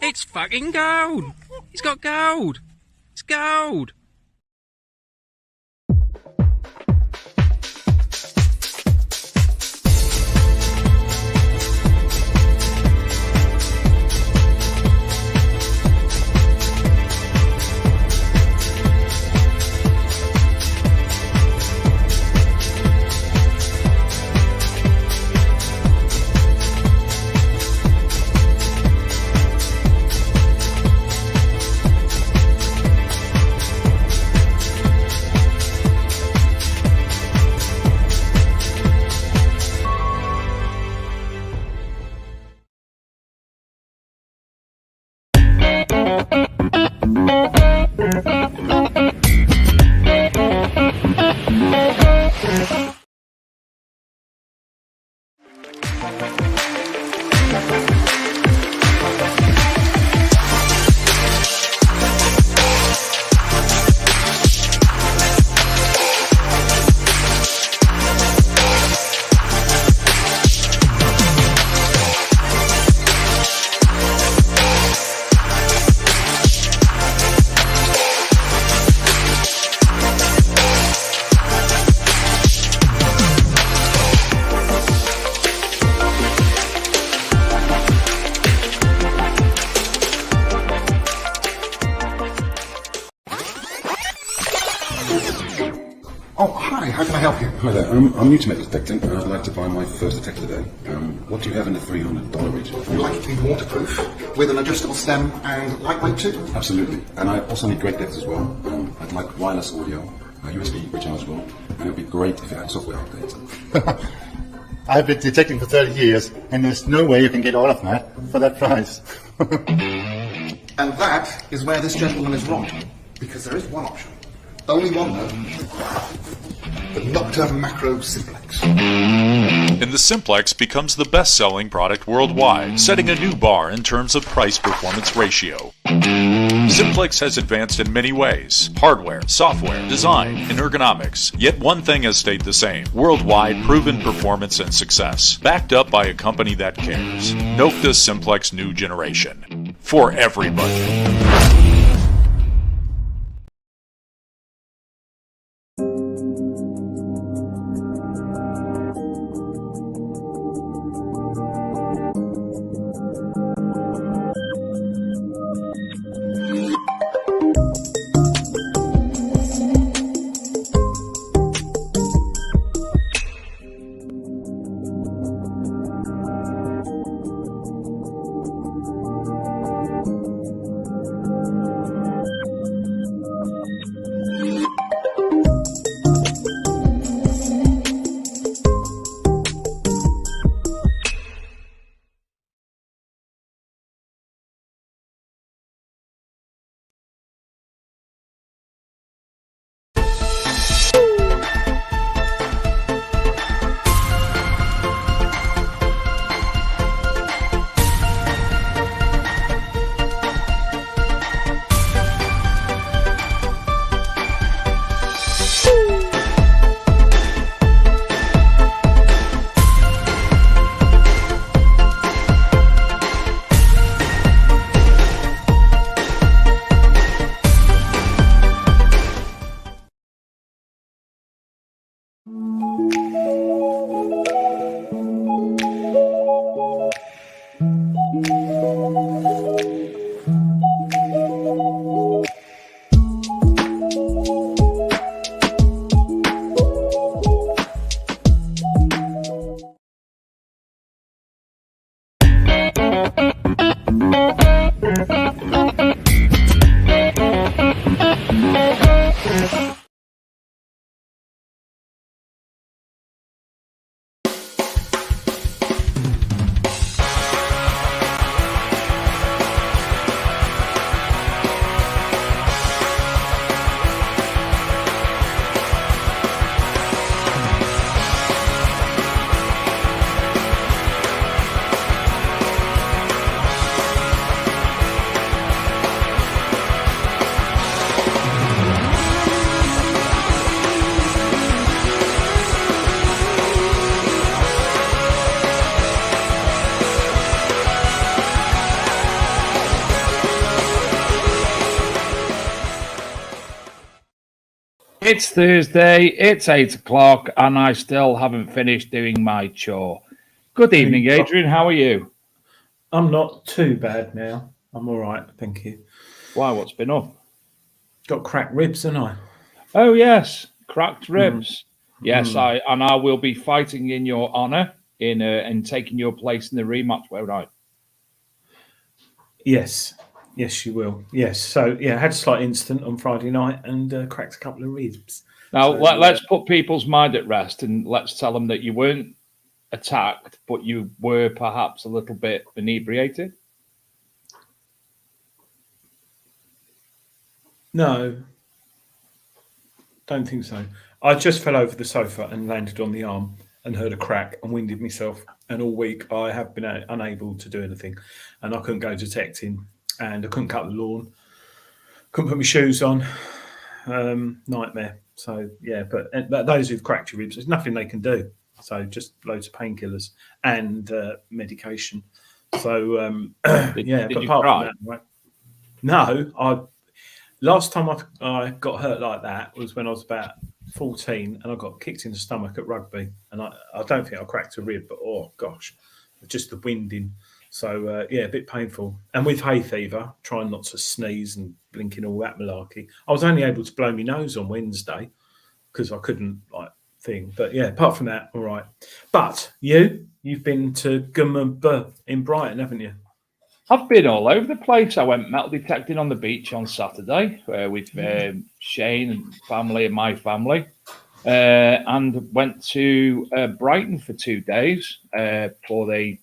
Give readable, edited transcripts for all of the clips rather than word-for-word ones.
It's fucking gold! He's got gold! It's gold! Oh, hi, how can I help you? Hi there, I'm new to metal detecting and I'd like to buy my first detector today. What do you have in the $300 region? Would you like it to be waterproof, with an adjustable stem and lightweight too? Absolutely, and I also need great depth as well. I'd like wireless audio, USB rechargeable, and it would be great if you had software updates. I've been detecting for 30 years, and there's no way you can get all of that for that price. And that is where this gentleman is wrong, because there is one option. Only one though. The Nocta Macro Simplex. And the Simplex becomes the best-selling product worldwide, setting a new bar in terms of price-performance ratio. Simplex has advanced in many ways: hardware, software, design, and ergonomics. Yet one thing has stayed the same: worldwide proven performance and success, backed up by a company that cares. Nocta Simplex New Generation. For everybody. It's Thursday, it's 8 o'clock, and I still haven't finished doing my chore. Good evening, Adrian. How are you? I'm not too bad now. I'm all right, thank you. Why, what's been up? Got cracked ribs, haven't I? Oh, yes, cracked ribs. Yes, I will be fighting in your honour in taking your place in the rematch, won't I? Yes, you will. Yes. So, yeah, I had a slight incident on Friday night and cracked a couple of ribs. Now, So, let's put people's mind at rest and let's tell them that you weren't attacked, but you were perhaps a little bit inebriated. No, don't think so. I just fell over the sofa and landed on the arm and heard a crack and winded myself. And all week I have been unable to do anything. And I couldn't go detecting and I couldn't cut the lawn. Couldn't put my shoes on. Nightmare. So, yeah, but those who've cracked your ribs, there's nothing they can do. So just loads of painkillers and medication. So, yeah, but apart from that, right? No, last time I got hurt like that was when I was about 14 and I got kicked in the stomach at rugby. And I don't think I cracked a rib, but oh gosh, just the winding. So, yeah, a bit painful. And with hay fever, trying not to sneeze and blinking all that malarkey. I was only able to blow my nose on Wednesday because I couldn't, thing. But, yeah, apart from that, all right. But you've been to Gummer in Brighton, haven't you? I've been all over the place. I went metal detecting on the beach on Saturday with Shane and family and my family, and went to Brighton for 2 days for the,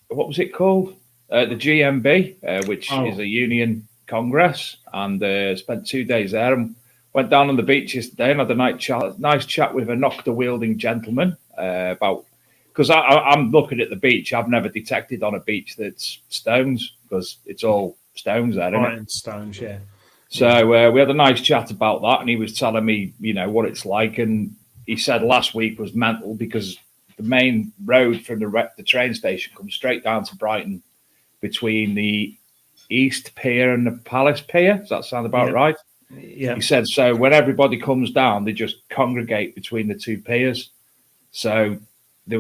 what was it called? The GMB, which is a union congress, and spent 2 days there and went down on the beach yesterday and had a nice chat with a Nocta-wielding gentleman about. Because I'm looking at the beach, I've never detected on a beach that's stones because it's all stones there, isn't it? Stones, yeah. So we had a nice chat about that, and he was telling me, what it's like. And he said last week was mental because the main road from the train station comes straight down to Brighton between the East Pier and the Palace Pier. Does that sound about right? Yeah. He said so when everybody comes down, they just congregate between the two piers. So he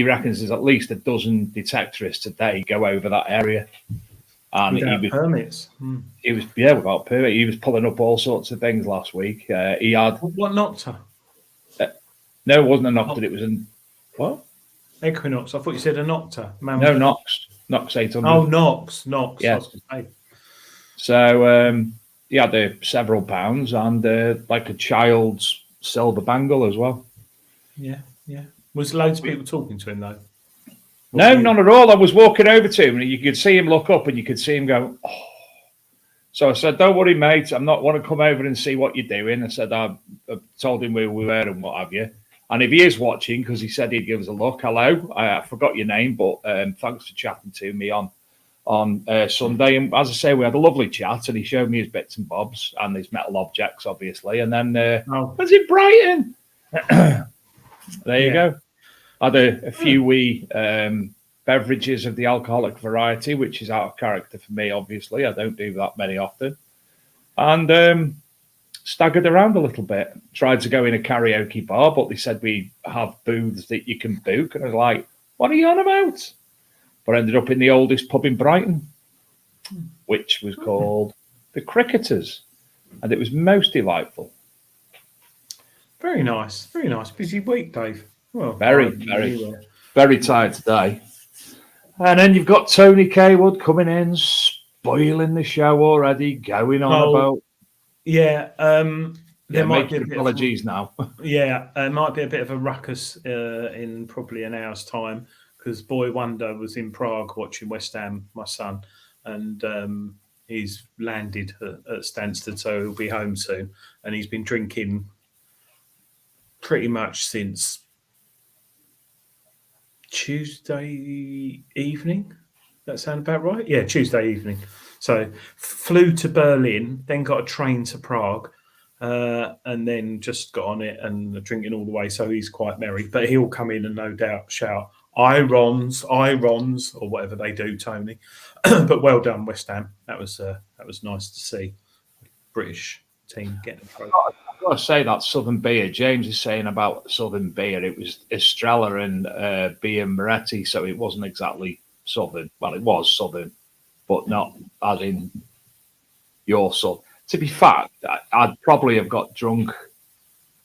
reckons there's at least a dozen detectorists a day go over that area. And without permits. He was without permit. He was pulling up all sorts of things last week. He had what Nocta? No, it wasn't a Nocta. It was what? Equinox. I thought you said a Nocta. No, Nox 800. Oh, Nox. Yes. So he had several pounds and like a child's silver bangle as well. Yeah. Was loads of people talking to him though? No, none at all. I was walking over to him and you could see him look up and you could see him go, oh. So I said, don't worry, mate. I'm not want to come over and see what you're doing. I said, I told him where we were and what have you. And if he is watching, because he said he'd give us a look, hello. I forgot your name, but thanks for chatting to me on Sunday. And as I say, we had a lovely chat and he showed me his bits and bobs and his metal objects, obviously. And then, was it Brighton? There you go. I had a few wee beverages of the alcoholic variety, which is out of character for me, obviously. I don't do that many often. And staggered around a little bit. Tried to go in a karaoke bar, but they said we have booths that you can book. And I was like, what are you on about? But I ended up in the oldest pub in Brighton, which was called The Cricketers. And it was most delightful. Very nice. Very nice. Busy week, Dave. Well, very tired today. And then you've got Tony Kaywood coming in, spoiling the show already, going on about. Yeah, there might be apologies now. Yeah, it might be a bit of a ruckus in probably an hour's time because Boy Wonder was in Prague watching West Ham, my son, and he's landed at Stansted, so he'll be home soon. And he's been drinking pretty much since Tuesday evening. That sound about right? Yeah, Tuesday evening. So flew to Berlin, then got a train to Prague, and then just got on it and drinking all the way. So he's quite merry, but he'll come in and no doubt shout irons, or whatever they do, Tony. But well done, West Ham. That was nice to see. British team getting a trophy. I've got to say that Southern Beer, James is saying about Southern Beer, it was Estrella and Beer Moretti, so it wasn't exactly Southern. Well, it was Southern, but not as in your Southern. To be fair, I'd probably have got drunk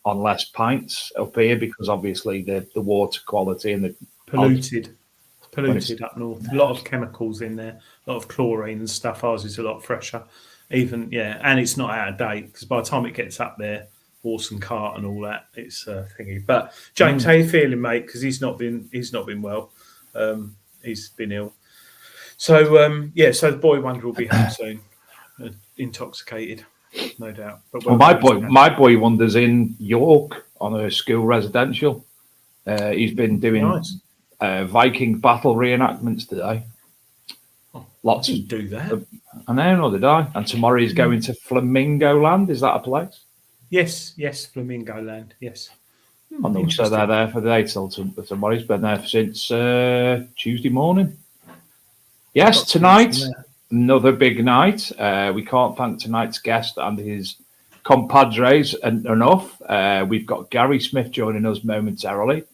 on less pints up here because obviously the water quality and the Polluted up north. A lot of chemicals in there, a lot of chlorine and stuff. Ours is a lot fresher. Even and it's not out of date because by the time it gets up there, horse and cart and all that, it's thingy. But James, how you feeling, mate? Because he's not been well. He's been ill. So so the boy wonder will be home soon, intoxicated, no doubt. But well, my boy wonder's in York on a school residential. He's been doing Viking battle reenactments today. Lots of do that. I know, nor did I. And tomorrow he's going to Flamingo Land. Is that a place? Yes, Flamingo Land. Yes. I know. So they're there for the day till tomorrow. He's been there since Tuesday morning. Yes, tonight another big night. We can't thank tonight's guest and his compadres enough. We've got Gary Smith joining us momentarily,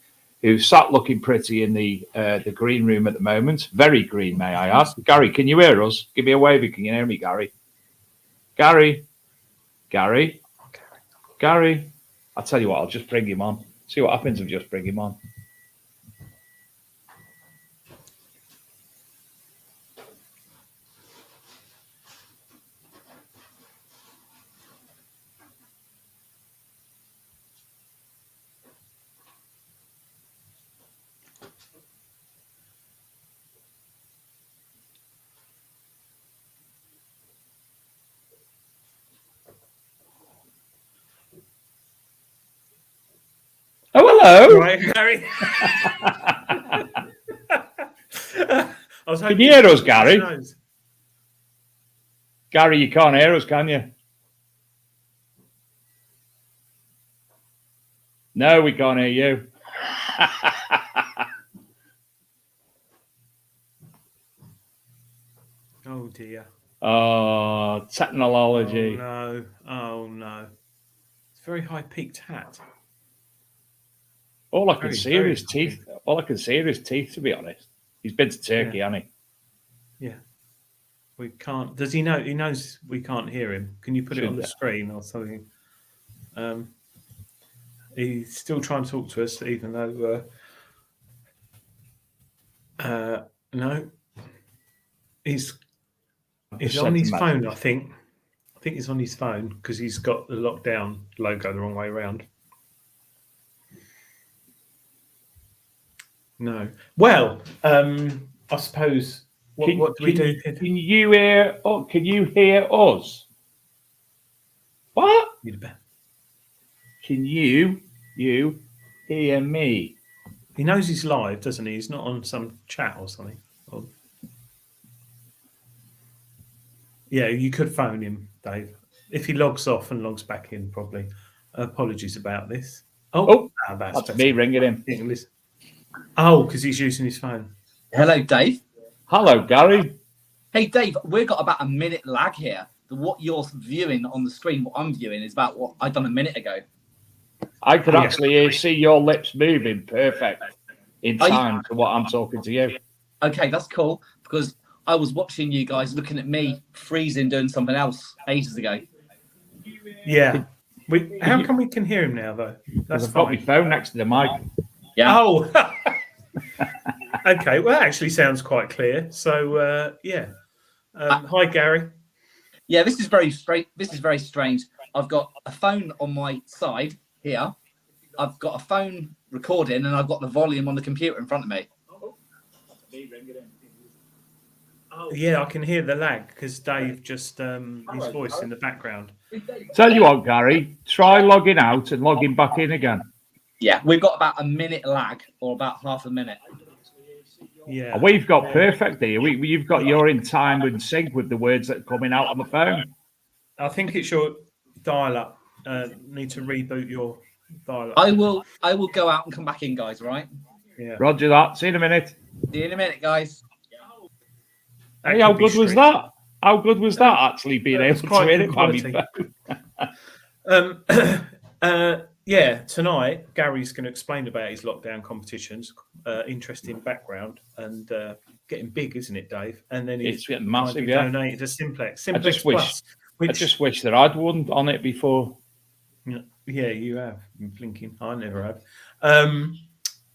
who's sat looking pretty in the green room at the moment. Very green, may I ask. Gary, can you hear us? Give me a wave if you can hear me, Gary. Gary. I'll tell you what, I'll just bring him on. See what happens if I just bring him on. Oh, hello. Right, Gary. Can you hear us, Gary? Gary, you can't hear us, can you? No, we can't hear you. Oh, dear. Oh, technology. Oh, no. It's a very high-peaked hat. All I can see are his teeth. All I can see are his teeth, to be honest. He's been to Turkey, hasn't he? Yeah. We can't. Does he know? He knows we can't hear him. Can you put it on the screen or something? He's still trying to talk to us, even though. No. He's on his phone, I think. I think he's on his phone because he's got the lockdown logo the wrong way around. No. Well, I suppose. What do we do? Can you hear? Oh, can you hear us? What? Can you hear me? He knows he's live, doesn't he? He's not on some chat or something. Yeah, you could phone him, Dave. If he logs off and logs back in, probably. Apologies about this. That's me ringing him. Oh, because he's using his phone. Hello, Dave. Hello, Gary. Hey, Dave, we've got about a minute lag here. What you're viewing on the screen, what I'm viewing, is about what I've done a minute ago. I could actually see your lips moving perfect in time to what I'm talking to you. Okay, that's cool, because I was watching you guys looking at me freezing doing something else ages ago. Yeah. How come we can hear him now, though? That's I've got my phone next to the mic. Yeah. Oh. Okay. Well, that actually sounds quite clear. So, hi, Gary. Yeah, this is very straight. This is very strange. I've got a phone on my side here. I've got a phone recording, and I've got the volume on the computer in front of me. Yeah, I can hear the lag because Dave just his voice in the background. Tell you what, Gary, try logging out and logging back in again. Yeah, we've got about a minute lag, or about half a minute. Yeah, we've got perfect here. You've got your in time and sync with the words that are coming out on the phone. I think it's your dial-up. Need to reboot your dial-up. I will go out and come back in, guys. Right? Yeah. Roger that. See you in a minute. See you in a minute, guys. Hey, how good was that? How good was that? Actually, being able to hear it on my phone. Yeah, tonight Gary's going to explain about his lockdown competitions. Interesting background and getting big, isn't it, Dave? And then It's getting massive. Yeah, donated to Simplex. I just Plus, wish that I'd won on it before. Yeah, you have. I'm blinking. I never have.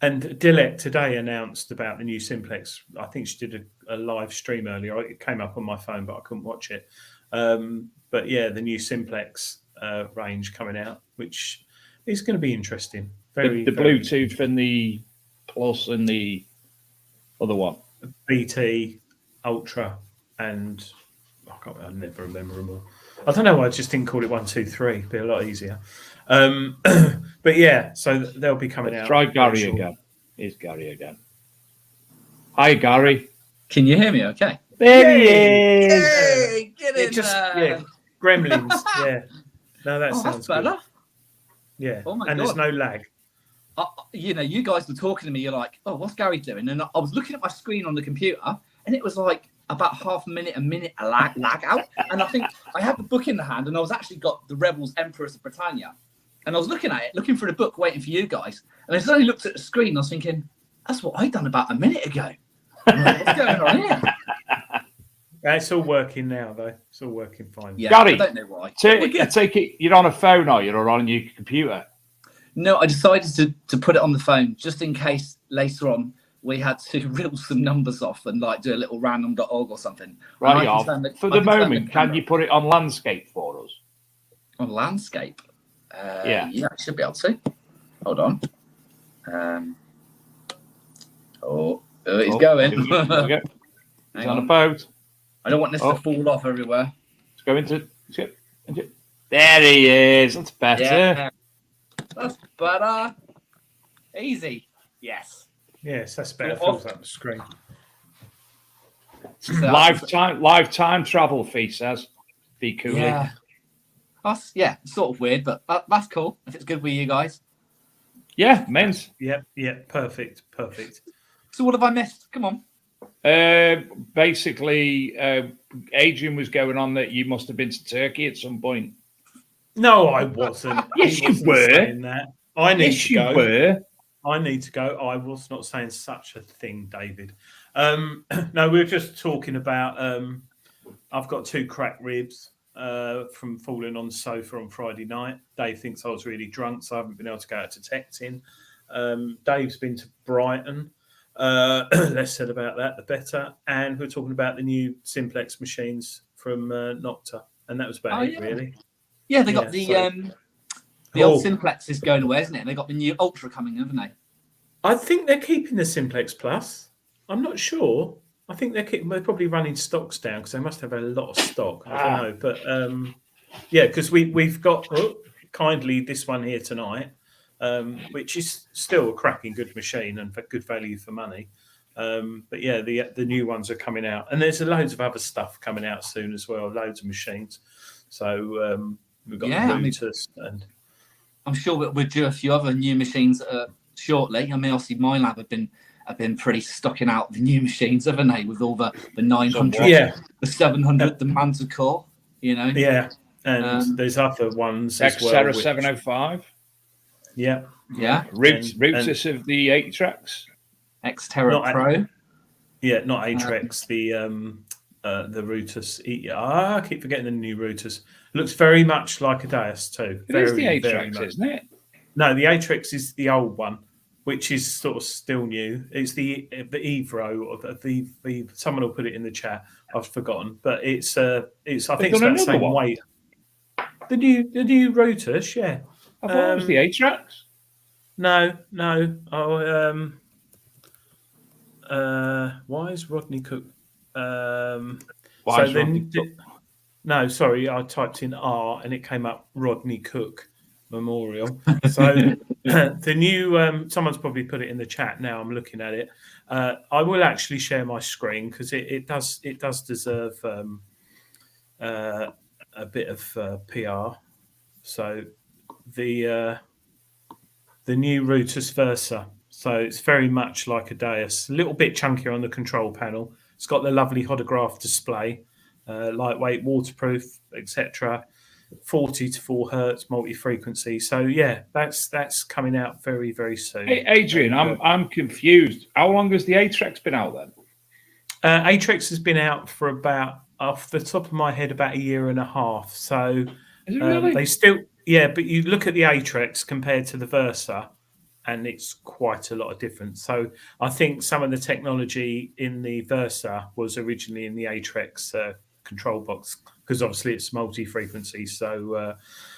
And Dilek today announced about the new Simplex. I think she did a live stream earlier. It came up on my phone, but I couldn't watch it. But yeah, the new Simplex range coming out, which is going to be interesting. The Bluetooth and the Plus and the other one. BT, Ultra, and I never remember them all. I don't know why I just didn't call it 1, 2, 3. It'd be a lot easier. But yeah, so they'll be coming out. Try Gary again. Here's Gary again. Hi, Gary. Can you hear me okay? There he is. Hey, get in yeah, Gremlins. Yeah. No, that sounds better. good. Yeah. Oh my and God. there's no lag. You guys were talking to me. You're like, oh, what's Gary doing? And I was looking at my screen on the computer, and it was like about half a minute lag out. And I think I had the book in the hand, and I was actually got the Rebels Empress of Britannia. And I was looking at it, looking for the book, waiting for you guys. And I suddenly looked at the screen, and I was thinking, that's what I'd done about a minute ago. I'm like, what's going on here? It's all working now, though. It's all working fine. Yeah, Gary, I don't know why. I take it you're on a phone, or you're on your computer? No, I decided to put it on the phone just in case later on we had to reel some numbers off and like do a little random.org or something. Right, for the moment, can you put it on landscape for us? On landscape? Yeah, I should be able to. Hold on. It's going. He's on a boat. I don't want this to fall off everywhere. Let's go into. There he is. That's better. Yeah. That's better. Easy. Yes. Yes, that's better. Fills up the screen. Live time travel fee says. Be cool. Yeah. That's sort of weird, but that's cool if it's good with you guys. Yeah, men's. Yeah, perfect. So what have I missed? Come on. Basically, Adrian was going on that you must have been to Turkey at some point. No, I wasn't. Yes, you were. Saying that. I need to go. You were. I need to go. I was not saying such a thing, David. No, we were just talking about. I've got 2 cracked ribs from falling on the sofa on Friday night. Dave thinks I was really drunk, so I haven't been able to go out to Texting. Dave's been to Brighton. Less said about that, the better. And we're talking about the new Simplex machines from Nocta, and that was about it, really. Yeah, they got the old Simplex is going away, isn't it? And they got the new Ultra coming, haven't they? I think they're keeping the Simplex Plus. I'm not sure. I think they're probably running stocks down because they must have a lot of stock. I don't know, but yeah, because we've got kindly this one here tonight. Which is still a cracking good machine and good value for money. But yeah, the new ones are coming out, and there's loads of other stuff coming out soon as well. Loads of machines. So we've got the routers, and I'm sure we'll do a few other new machines shortly. I mean, obviously, my lab have been pretty stocking out the new machines, haven't they? With all the 900, the 700, the Manta Core. You know. Yeah, and there's other ones as well. Xterra 705. Yeah. Roots of the 8 tracks. Xterra Pro. Not Atrix. The routers. I keep forgetting the new routers. Looks very much like a Deus too. It is the Atrix, isn't it? No, the Atrix is the old one, which is sort of still new. It's the Evro or the someone will put it in the chat. I've forgotten, but it's I think it's about the same weight. The new routers, yeah. I thought it was the 8 tracks. No. Why is Rodney Cook? No, sorry, I typed in R and it came up Rodney Cook Memorial. So the new someone's probably put it in the chat now. I'm looking at it. I will actually share my screen because it does deserve a bit of PR. So the new Routers Versa. So it's very much like a Deus, a little bit chunkier on the control panel. It's got the lovely holograph display, lightweight, waterproof, etc. 40 to 4 hertz multi-frequency. So yeah, that's coming out very, very soon. Hey, Adrian, I'm confused. How long has the Atrex been out then? Atrex has been out for about, off the top of my head, about a year and a half. So Is it really? they still, yeah, but you look at the Atrex compared to the Versa, and it's quite a lot of difference. So I think some of the technology in the Versa was originally in the Atrex control box, because obviously it's multi-frequency. So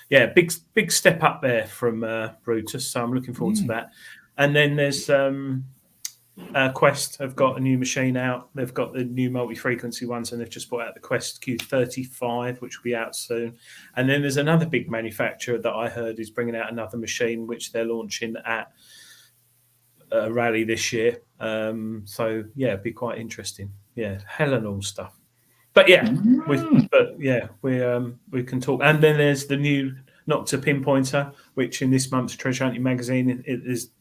yeah, big step up there from Brutus. So I'm looking forward to that. And then there's Quest have got a new machine out. They've got the new multi-frequency ones, and they've just brought out the Quest Q35, which will be out soon. And then there's another big manufacturer that I heard is bringing out another machine, which they're launching at a rally this year. So yeah, it'd be quite interesting. Yeah, hell and all stuff. But yeah, we can talk. And then there's the new Nocta pinpointer, which in this month's Treasure Hunting magazine,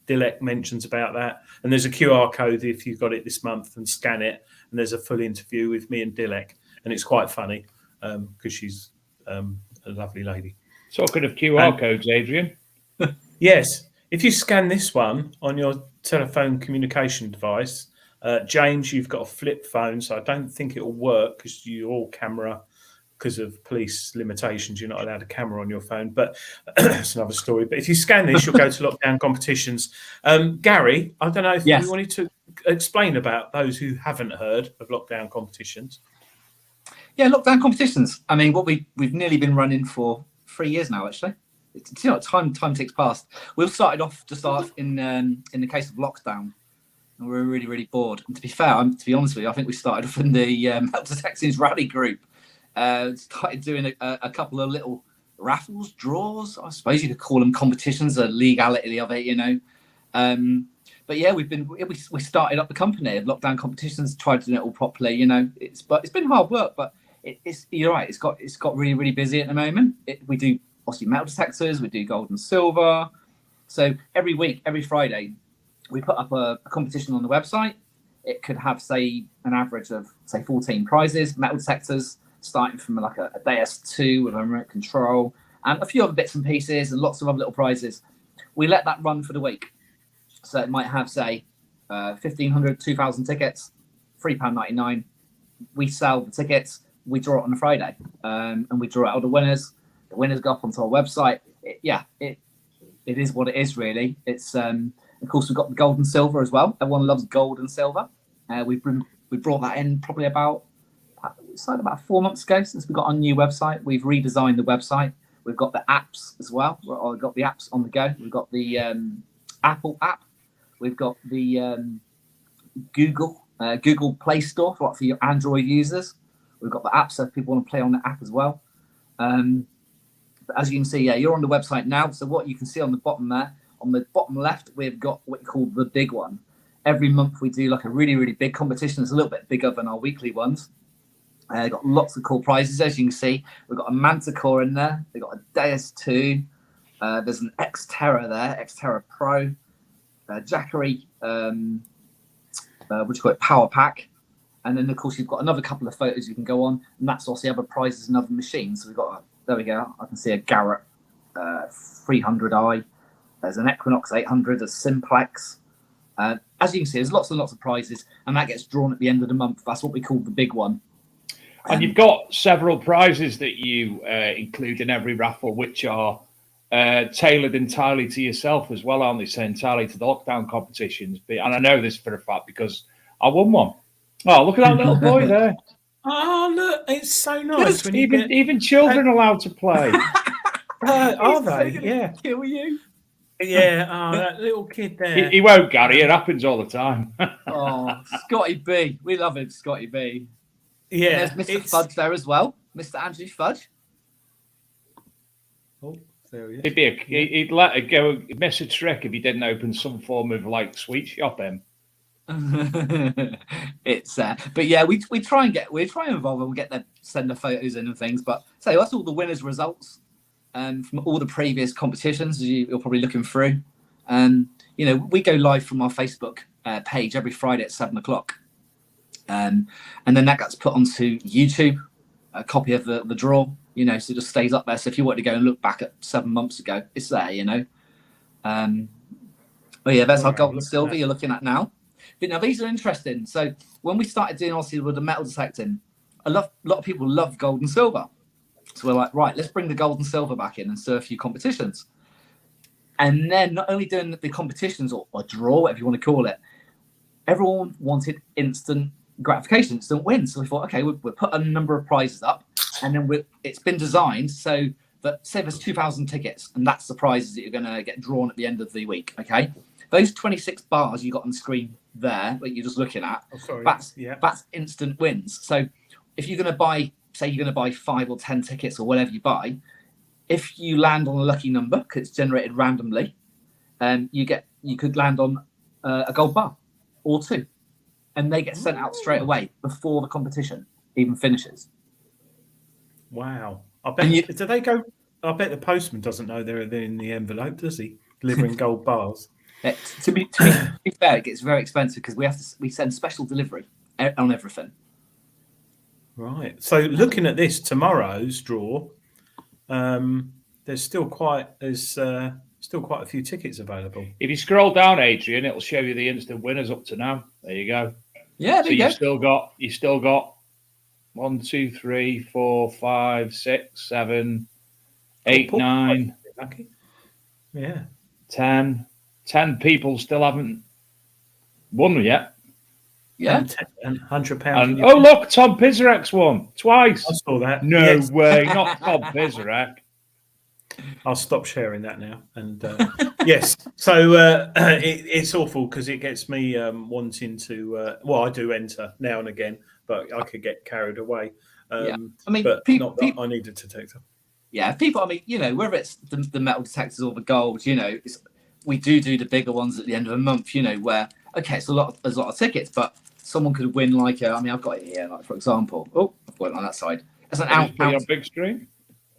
Dilek mentions about that. And there's a QR code if you've got it this month and scan it. And there's a full interview with me and Dilek. And it's quite funny because she's a lovely lady. Talking of QR codes, Adrian. Yes. If you scan this one on your telephone communication device, James, you've got a flip phone, so I don't think it'll work because you're all camera. Because of police limitations, you're not allowed a camera on your phone, but that's another story. But if you scan this, you'll go to lockdown competitions. Gary, I don't know if you wanted to explain about those who haven't heard of lockdown competitions. Yeah, lockdown competitions. I mean, what we've nearly been running for 3 years now, actually. You know, time ticks past. We started off in the case of lockdown, and we were really, really bored. And to be fair, to be honest with you, I think we started off in the Helter Texans rally group. Started doing a couple of little raffles, draws. I suppose you could call them competitions, the legality of it, you know. But yeah, we started up the company of lockdown competitions, tried to do it all properly, you know. It's been hard work, but it's you're right. It's got really, really busy at the moment. We do obviously metal detectors, we do gold and silver. So every week, every Friday, we put up a competition on the website. It could have, say, an average of, say, 14 prizes, metal detectors, starting from like a DS2 with a remote control and a few other bits and pieces and lots of other little prizes. We let that run for the week. So it might have, say, 1,500, 2,000 tickets, £3.99. We sell the tickets, we draw it on a Friday, and we draw out the winners. The winners go up onto our website. It is what it is, really. It's of course, we've got the gold and silver as well. Everyone loves gold and silver. We brought that in probably about 4 months ago since we got our new website. We've redesigned the website. We've got the apps as well. We've got the apps on the go. We've got the Apple app. We've got the Google Play Store for your Android users. We've got the app so if people want to play on the app as well. But as you can see, you're on the website now. So what you can see on the bottom there, on the bottom left, we've got what we call the big one. Every month we do like a really, really big competition. It's a little bit bigger than our weekly ones. Got lots of cool prizes, as you can see. We've got a Manticore in there. We've got a Deus 2. There's an Xterra there, Xterra Pro. Jackery, Power Pack. And then, of course, you've got another couple of photos you can go on. And that's also other prizes and other machines. So we've got, there we go. I can see a Garrett 300i. There's an Equinox 800, a Simplex. As you can see, there's lots and lots of prizes. And that gets drawn at the end of the month. That's what we call the big one. And you've got several prizes that you include in every raffle, which are tailored entirely to yourself as well, aren't they? So entirely to the lockdown competitions. And I know this for a fact because I won one. Oh, look at that little boy there. Oh, look, it's so nice. When even children are allowed to play. Are they? Yeah. Kill you. Yeah, that little kid there. He won't, Gary. It happens all the time. Oh, Scotty B. We love him, Scotty B. Yeah, and there's Mr. Fudge there as well, Mr. Andrew Fudge. Oh, there he is. He'd let it go. Message Shrek if he didn't open some form of like sweet shop him. It's but yeah, we try and involve them, send the photos in and things. But so that's all the winners' results from all the previous competitions. As you're probably looking through, we go live from our Facebook page every Friday at 7:00. And then that gets put onto YouTube, a copy of the draw. you know, so it just stays up there. So if you want to go and look back at 7 months ago, it's there, you know. Oh yeah, that's our gold and silver you're looking at now. But now these are interesting. So when we started doing obviously with the metal detecting, a lot of people love gold and silver. So we're like, right, let's bring the gold and silver back in and serve a few competitions. And then not only doing the competitions or draw, whatever you want to call it, everyone wanted instant gratification, instant wins. So we thought, okay, we'll put a number of prizes up, and then it's been designed so that, say there's 2,000 tickets, and that's the prizes that you're going to get drawn at the end of the week, okay? Those 26 bars you got on the screen there that you're just looking at, that's instant wins. So if you're going to buy, say you're going to buy 5 or 10 tickets or whatever you buy, if you land on a lucky number, because it's generated randomly, you could land on a gold bar or 2, and they get sent out straight away before the competition even finishes. Wow! I bet. Do they go? I bet the postman doesn't know they're in the envelope, does he? Delivering gold bars. To be fair, it gets very expensive because we send special delivery on everything. Right. So looking at this tomorrow's draw, there's still quite a few tickets available. If you scroll down, Adrian, it'll show you the instant winners up to now. There you go. Yeah, so you still got 1, 2, 3, 4, 5, 6, 7, 8, 9. Lucky. Yeah. 10 people still haven't won yet. Yeah. And £100. And, oh, look, Tom Pizarek's won twice. I saw that. No way, not Tom Pizarek. I'll stop sharing that now. And yes, so it's awful because it gets me wanting to. Well, I do enter now and again, but I could get carried away. I mean, but not that I need a detector. Yeah, people. I mean, you know, whether it's the metal detectors or the gold, you know, we do the bigger ones at the end of the month. You know, where there's a lot of tickets, but someone could win like I mean, I've got it here, like for example. Oh, I've got it on that side. It's an ounce big screen.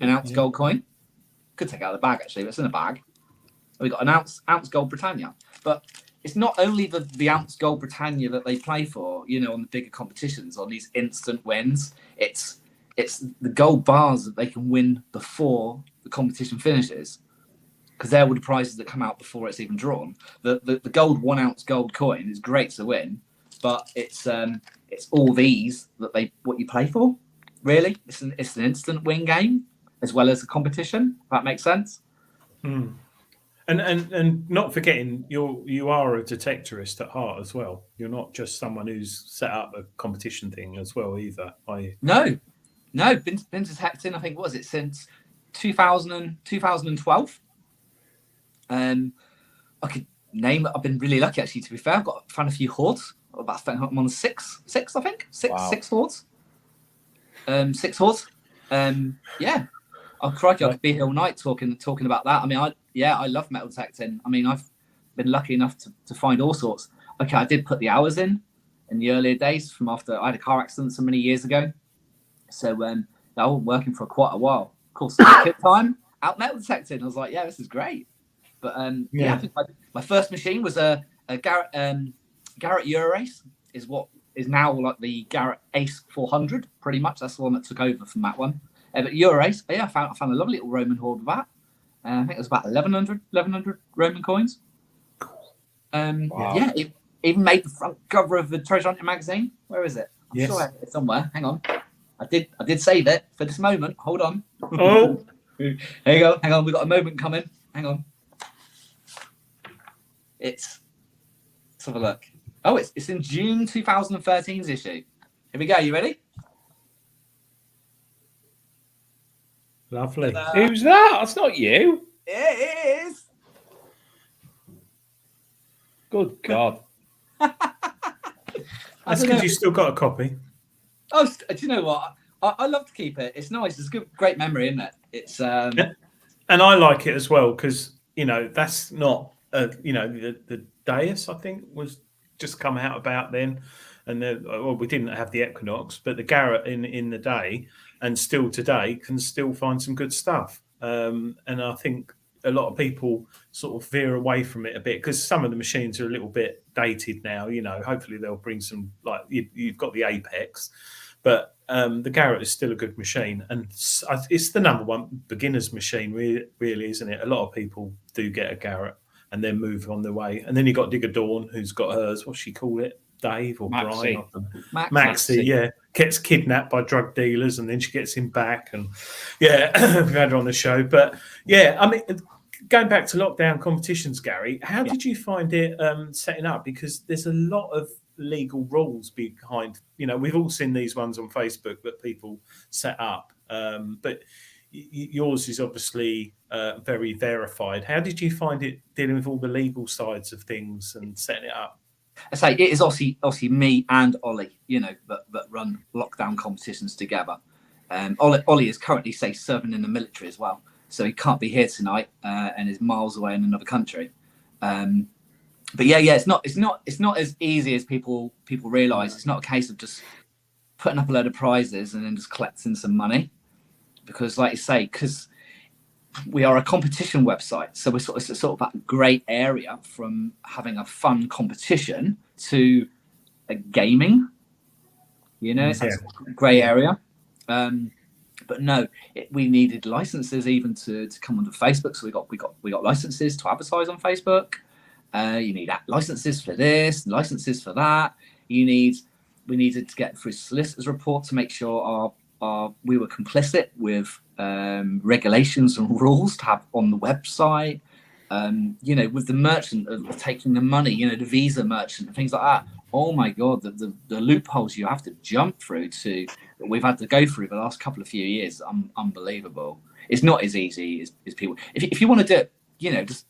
An ounce gold coin. Could take it out of the bag actually, but it's in a bag. We got an ounce gold Britannia, but it's not only the ounce gold Britannia that they play for, you know, on the bigger competitions, on these instant wins. It's the gold bars that they can win before the competition finishes, because they're all the prizes that come out before it's even drawn. The gold 1 ounce gold coin is great to win, but it's all these that what you play for. Really, it's an instant win game as well as a competition. If that makes sense. Hmm. And not forgetting you are a detectorist at heart as well. You're not just someone who's set up a competition thing as well either, are you? No, been detecting. I think what was it since 2012. I could name it. I've been really lucky actually. To be fair, I've found a few hoards. I'm on six. I think six hoards. 6 hoards. Yeah. Oh crikey! I could be here all night talking about that. I mean, I love metal detecting. I mean, I've been lucky enough to find all sorts. Okay, I did put the hours in the earlier days from after I had a car accident so many years ago. So I was working for quite a while. Of course, kit time out metal detecting. I was like, yeah, this is great. But I think my first machine was a Garrett Eurace, is what is now like the Garrett Ace 400. Pretty much, that's the one that took over from that one. But Eurace, I found a lovely little Roman hoard with that. I think it was about 1,100 Roman coins. Wow. Yeah, it even made the front cover of the Treasure Hunting magazine. Where is it? I'm sure I have it somewhere. Hang on. I did save it for this moment. Hold on. Oh, there you go. Hang on. We've got a moment coming. Hang on. Let's have a look. Oh, it's in June 2013's issue. Here we go. You ready? lovely. Who's that? That's not you. It is. Good God. That's because you still got a copy. Oh, do you know what? I love to keep it. It's nice. It's a great memory, isn't it? It's And I like it as well because that's not the Deus, I think, was just come out about then, and we didn't have the Equinox, but the Garrett in the day and still today can still find some good stuff. And I think a lot of people sort of veer away from it a bit because some of the machines are a little bit dated now. Hopefully they'll bring some, like you've got the Apex, but the Garrett is still a good machine, and it's the number one beginner's machine, really, isn't it? A lot of people do get a Garrett and then move on their way. And then you got Digger Dawn, who's got hers. What's she call it? Dave or Maxie. Brian? Maxie, yeah. Gets kidnapped by drug dealers and then she gets him back. And yeah, we've had her on the show. But yeah, I mean, going back to lockdown competitions, Gary, how did you find it setting up? Because there's a lot of legal rules behind, we've all seen these ones on Facebook that people set up. But yours is obviously very verified. How did you find it dealing with all the legal sides of things and setting it up? I say it is obviously me and Ollie, that run lockdown competitions together. Ollie is currently, serving in the military as well, so he can't be here tonight and is miles away in another country. But yeah, it's not as easy as people realise. It's not a case of just putting up a load of prizes and then just collecting some money, because, like you say, because we are a competition website, so we're sort of that grey area from having a fun competition to a gaming. It's a grey area. But no, we needed licenses even to come onto Facebook. So we got licenses to advertise on Facebook. You need licenses for this, licenses for that. We needed to get through solicitor's report to make sure we were complicit with regulations and rules to have on the website. With the merchant of taking the money, the Visa merchant and things like that. Oh my God, the loopholes you have to jump through that we've had to go through the last couple of few years, unbelievable. It's not as easy as people. If you want to do it, just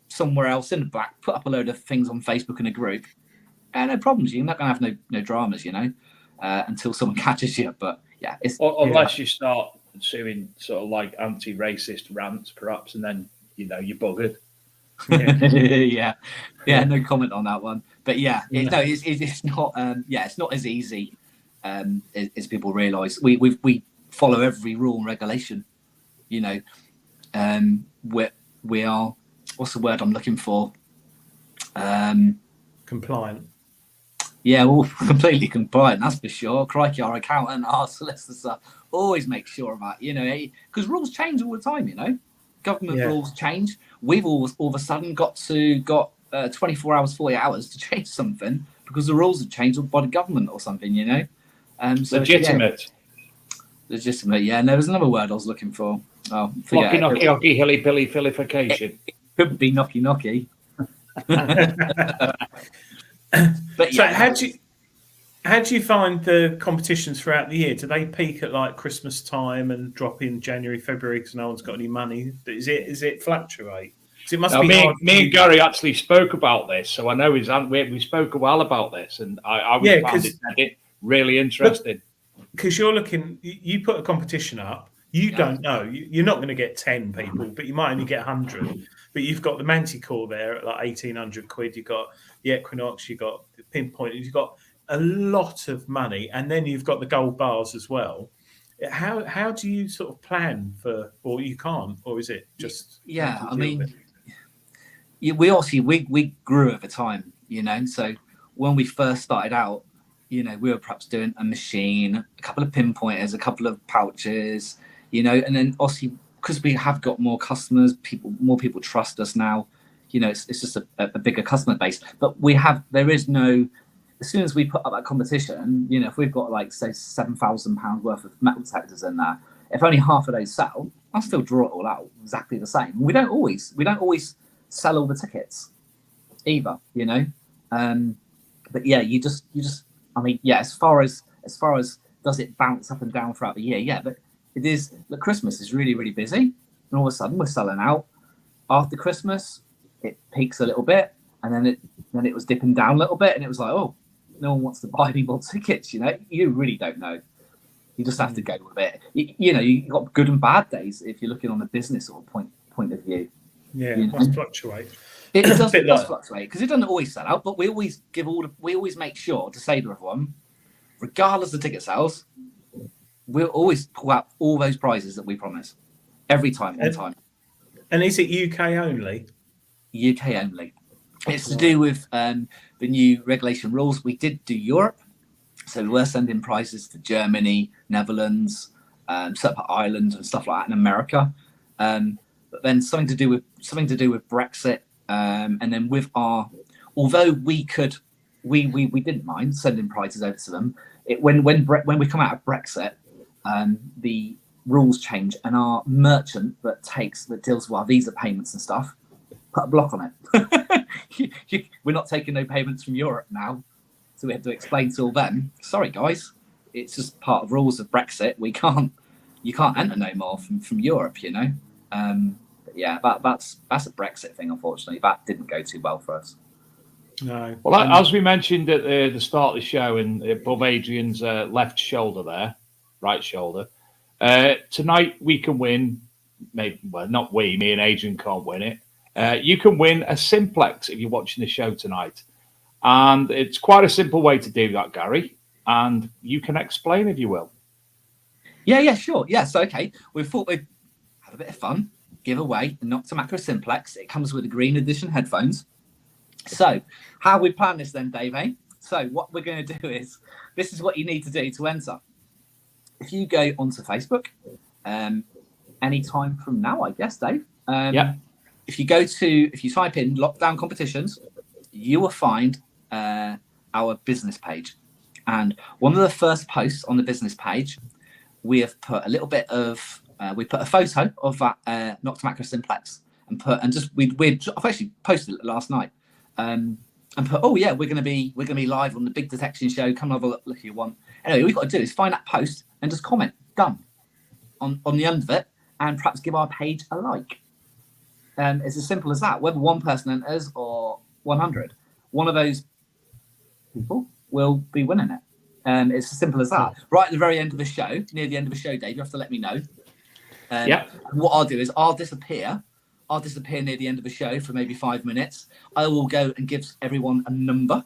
somewhere else in the back, put up a load of things on Facebook in a group, no problems. You're not going to have no dramas, until someone catches you. But yeah, unless you start doing sort of like anti-racist rants, perhaps, and then you're buggered. Yeah, no comment on that one. But yeah, it's not. It's not as easy as people realise. We follow every rule and regulation. We are. What's the word I'm looking for? Compliant. Yeah, well, completely compliant, that's for sure. Crikey, our accountant, our solicitor always make sure of that, because rules change all the time, Government rules change. We've all of a sudden got 24 hours, 40 hours to change something because the rules have changed by the government or something, So, legitimate. Legitimate, yeah. No, there's another word I was looking for. Oh, knocky, knocky, hockey, hilly, pilly, fillification. It could be knocky, knocky. But so how do you find the competitions throughout the year? Do they peak at like Christmas time and drop in January, February because no one's got any money? Is it fluctuate? It must be me and Gary actually spoke about this, so I know we spoke a while about this, and I found it really interesting. Because you're looking, you put a competition up, you don't know, you're not going to get 10 people, but you might only get 100. But you've got the Manticore there at like 1,800 quid. You've got the Equinox, you've got the Pinpoint, you've got a lot of money, and then you've got the gold bars as well. How do you sort of plan for, or you can't, or is it just? Yeah, I mean, we grew over time, So when we first started out, we were perhaps doing a machine, a couple of pinpointers, a couple of pouches, and then obviously because we have got more customers, more people trust us now. It's just a bigger customer base. But there is no. As soon as we put up that competition, if we've got like say £7,000 worth of metal detectors in there, if only half of those sell, I'll still draw it all out exactly the same. We don't always sell all the tickets either, But yeah, you just. I mean, yeah. As far as does it bounce up and down throughout the year? Yeah, but it is. The Christmas is really really busy, and all of a sudden we're selling out. After Christmas, it peaks a little bit, and then it was dipping down a little bit, and it was like, oh, no one wants to buy any more tickets. You really don't know. You just have to go with it. You got good and bad days if you're looking on a business or point of view. Yeah, it must fluctuate. It does fluctuate because it doesn't always sell out, but we always make sure to say to everyone, regardless of ticket sales, we'll always pull out all those prizes that we promise every time on time. And is it UK only? UK only. It's to do with the new regulation rules. We did do Europe, So we were sending prizes to Germany, Netherlands, separate Ireland and stuff like that in America. But then something to do with Brexit, and then with although we didn't mind sending prizes over to them. When we come out of Brexit, the rules change, and our merchant that deals with our visa payments and stuff put a block on it. We're not taking no payments from Europe now, so we have to explain to all them. Sorry, guys, it's just part of rules of Brexit. You can't enter no more from Europe, you know. But yeah, that's a Brexit thing. Unfortunately, that didn't go too well for us. No. Well, as we mentioned at the start of the show, and above Adrian's left shoulder there, right shoulder, tonight we can win. Maybe, well, not we, me and Adrian can't win it. You can win a simplex if you're watching the show tonight. And it's quite a simple way to do that, Gary. And you can explain if you will. Yeah, sure. Yeah, so okay. We thought we'd have a bit of fun, give away a Nocta Macro Simplex. It comes with the green edition headphones. So how we plan this then, Dave? So what we're going to do is, this is what you need to do to enter. If you go onto Facebook, any time from now, I guess, Dave. Yeah. If you type in lockdown competitions, you will find our business page. And one of the first posts on the business page, we have put a little bit of, we put a photo of that Nocta Macro Simplex I've actually posted it last night. And put, oh yeah, we're gonna be live on the Big Detection Show. Come and have a look if you want. Anyway, all we've got to do is find that post and just comment done on the end of it, and perhaps give our page a like. It's as simple as that. Whether one person enters or 100, one of those people will be winning it. It's as simple as that. Right at the very end of the show, near the end of the show, Dave, you have to let me know. What I'll do is I'll disappear near the end of the show for maybe 5 minutes. I will go and give everyone a number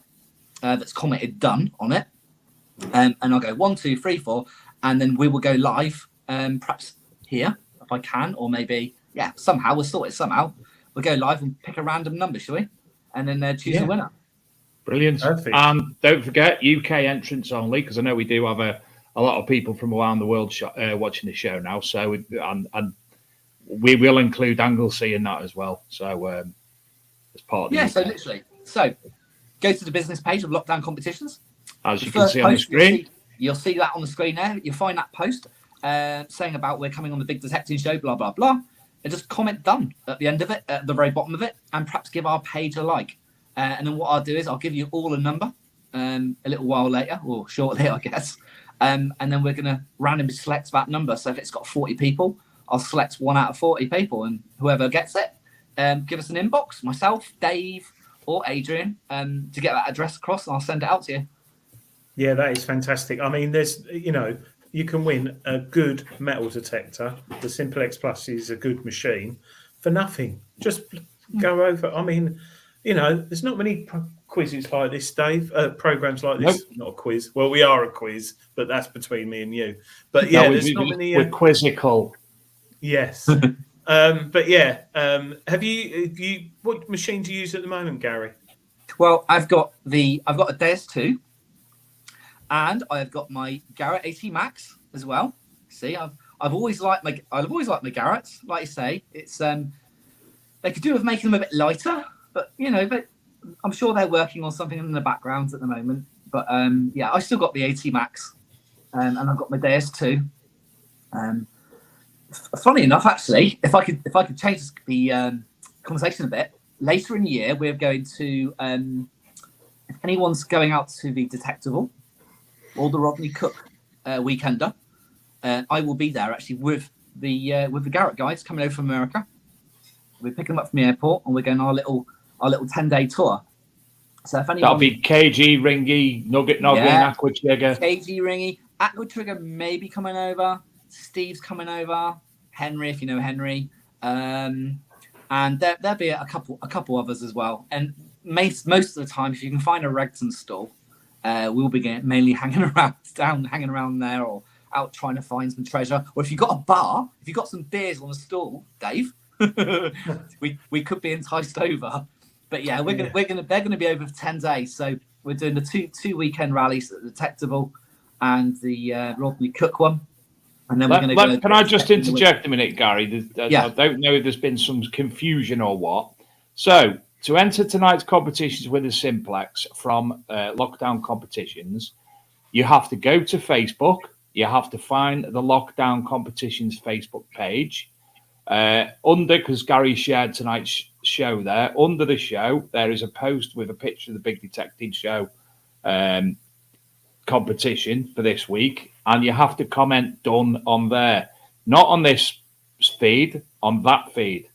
that's commented done on it. And I'll go 1, 2, 3, 4, and then we will go live, perhaps here, if I can, or maybe, somehow, we'll sort it somehow. We'll go live and pick a random number, shall we? And then choose a winner. Brilliant. Perfect. And don't forget, UK entrance only, because I know we do have a lot of people from around the world watching the show now. So, and we will include Anglesey in that as well. So, as part of the so literally. So, go to the business page of Lockdown Competitions. As you can see on the screen. You'll see that on the screen there. You'll find that post saying about we're coming on the Big Detecting Show, blah, blah, blah. And just comment done at the end of it, at the very bottom of it, and perhaps give our page a like. And then what I'll do is I'll give you all a number a little while later, or shortly, I guess. And then we're going to randomly select that number. So if it's got 40 people, I'll select 1 out of 40 people, and whoever gets it, give us an inbox, myself, Dave, or Adrian, to get that address across, and I'll send it out to you. Yeah, that is fantastic. I mean, you can win a good metal detector. The Simplex Plus is a good machine for nothing. Just go over. I mean, there's not many quizzes like this, Dave. Programs like this. Nope. Not a quiz. Well, we are a quiz, but that's between me and you. But yeah, there's not many. We're quizzical. Yes. But yeah, have you? What machine do you use at the moment, Gary? Well, I've got a Deus 2. And I've got my Garrett AT Max as well. See, I've always liked my Garretts. Like you say, it's they could do with making them a bit lighter, but but I'm sure they're working on something in the background at the moment. But I still got the AT Max, and I've got my Deus 2. Funny enough, actually, if I could change the conversation a bit, later in the year we're going to if anyone's going out to the Detectable or the Rodney Cook weekender, I will be there actually with the Garrett guys coming over from America. We're picking them up from the airport, and we're going on our little 10-day tour. So if anyone, that'll be KG, Ringy, Nugget Noggin, Aqua Trigger. KG, Ringy, Aqua Trigger may be coming over. Steve's coming over. Henry, if you know Henry, and there'll be a couple others as well. And most of the time, if you can find a Regton stall, we'll be mainly hanging around there, or out trying to find some treasure. Or if you've got a bar, if you've got some beers on the stall, Dave, we could be enticed over. But yeah, they're gonna be over for 10 days. So We're doing the two weekend rallies, the Detectable and the Rodney Cook one. And then we're going to go. Can I just interject a minute, Gary? Yeah. I don't know if there's been some confusion or what. So, to enter tonight's competitions with a Simplex from Lockdown Competitions, you have to go to Facebook. You have to find the Lockdown Competitions Facebook page. Because Gary shared tonight's show there, under the show, there is a post with a picture of the Big Detective Show competition for this week. And you have to comment done on there. Not on this feed, on that feed.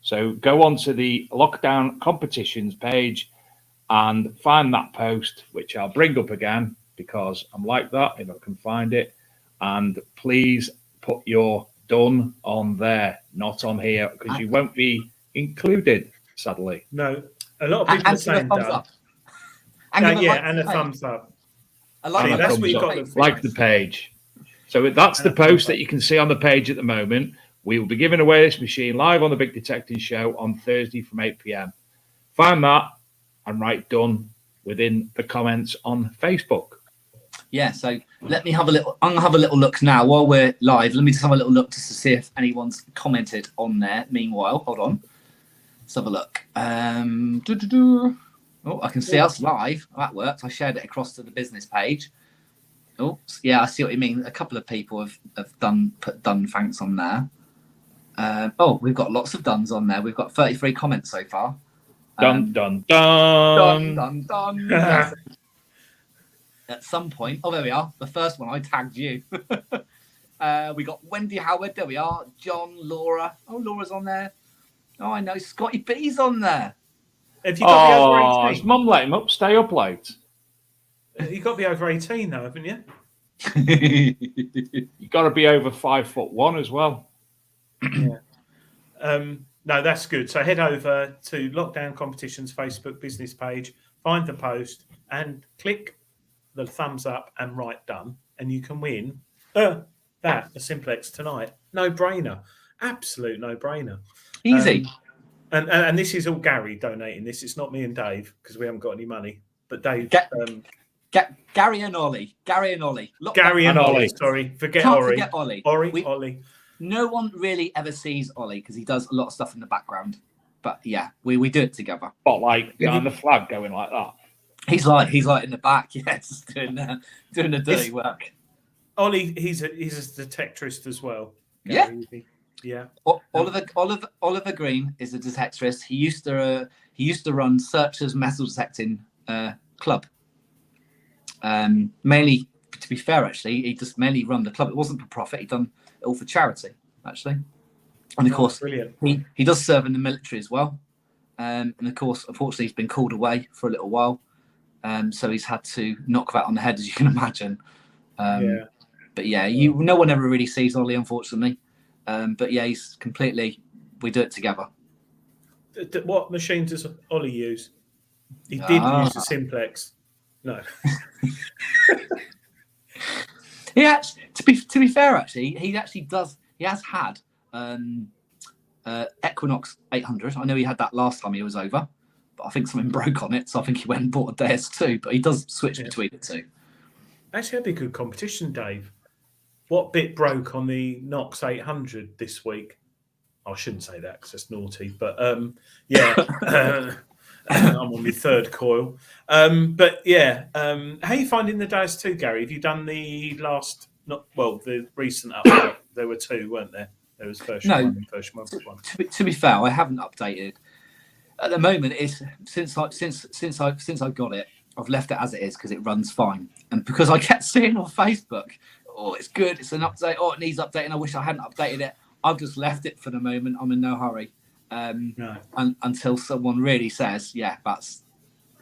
So go on to the Lockdown Competitions page and find that post, which I'll bring up again because I'm like that if I can find it. And please put your done on there, not on here, because you won't be included, sadly. No, a lot of people are saying done. And a thumbs up. That's what you got. Like the page. So that's the post that you can see on the page at the moment. We will be giving away this machine live on the Big Detective Show on Thursday from 8 p.m. Find that and write done within the comments on Facebook. Yeah, so let me have a little. I'm gonna have a little look now while we're live. Let me just have a little look just to see if anyone's commented on there. Meanwhile, hold on. Let's have a look. Oh, I can see us live. That works. I shared it across to the business page. Oh, yeah, I see what you mean. A couple of people have put done thanks on there. We've got lots of duns on there. We've got 33 comments so far. Dun. Yes. At some point, there we are. The first one I tagged you. We got Wendy Howard. There we are. John, Laura. Oh, Laura's on there. Oh, I know. Scotty B's on there. Have you got to be over 18? His mum let him up. Stay up late. You've got to be over 18 though, haven't you? You've got to be over 5'1" as well. Yeah. No, that's good. So head over to Lockdown Competitions Facebook business page, find the post, and click the thumbs up and write done, and you can win a Simplex tonight. No brainer. Absolute no brainer. Easy. And this is all Gary donating this. It's not me and Dave because we haven't got any money. But Dave, Gary and Ollie. Gary and Ollie. Sorry, forget Can't Ori. forget Ollie. Ollie. No one really ever sees Ollie because he does a lot of stuff in the background. But yeah, we do it together. But like behind the flag going like that. He's like in the back, just doing the dirty work. Ollie, he's a detectorist as well. Gary. Yeah. Oliver Green is a detectorist. He used to run Searchers Metal Detecting Club. Mainly, to be fair, actually, he just mainly run the club. It wasn't for profit. He done it all for charity, actually. And of course, brilliant. He does serve in the military as well. And of course, unfortunately, he's been called away for a little while. So he's had to knock that on the head, as you can imagine. But yeah, no one ever really sees Ollie, unfortunately. But yeah, he's completely. We do it together. What machine does Ollie use? He did use a Simplex. No. To be fair, actually, he actually does. He has had Equinox 800. I know he had that last time he was over, but I think something broke on it, so I think he went and bought a DS2. But he does switch between the two. Actually, that'd be a good competition, Dave. What bit broke on the Knox 800 this week? I shouldn't say that because it's naughty, but yeah, I'm on my third coil. But yeah, how are you finding the DS2, Gary? Have you done the the recent update? There were two, weren't there? There was version 1 and version 1.1. To be fair, I haven't updated. At the moment, it's since I got it, I've left it as it is because it runs fine, and because I kept seeing on Facebook, oh, it's good, it's an update, oh, it needs updating, I wish I hadn't updated it. I've just left it for the moment. I'm in no hurry until someone really says, yeah,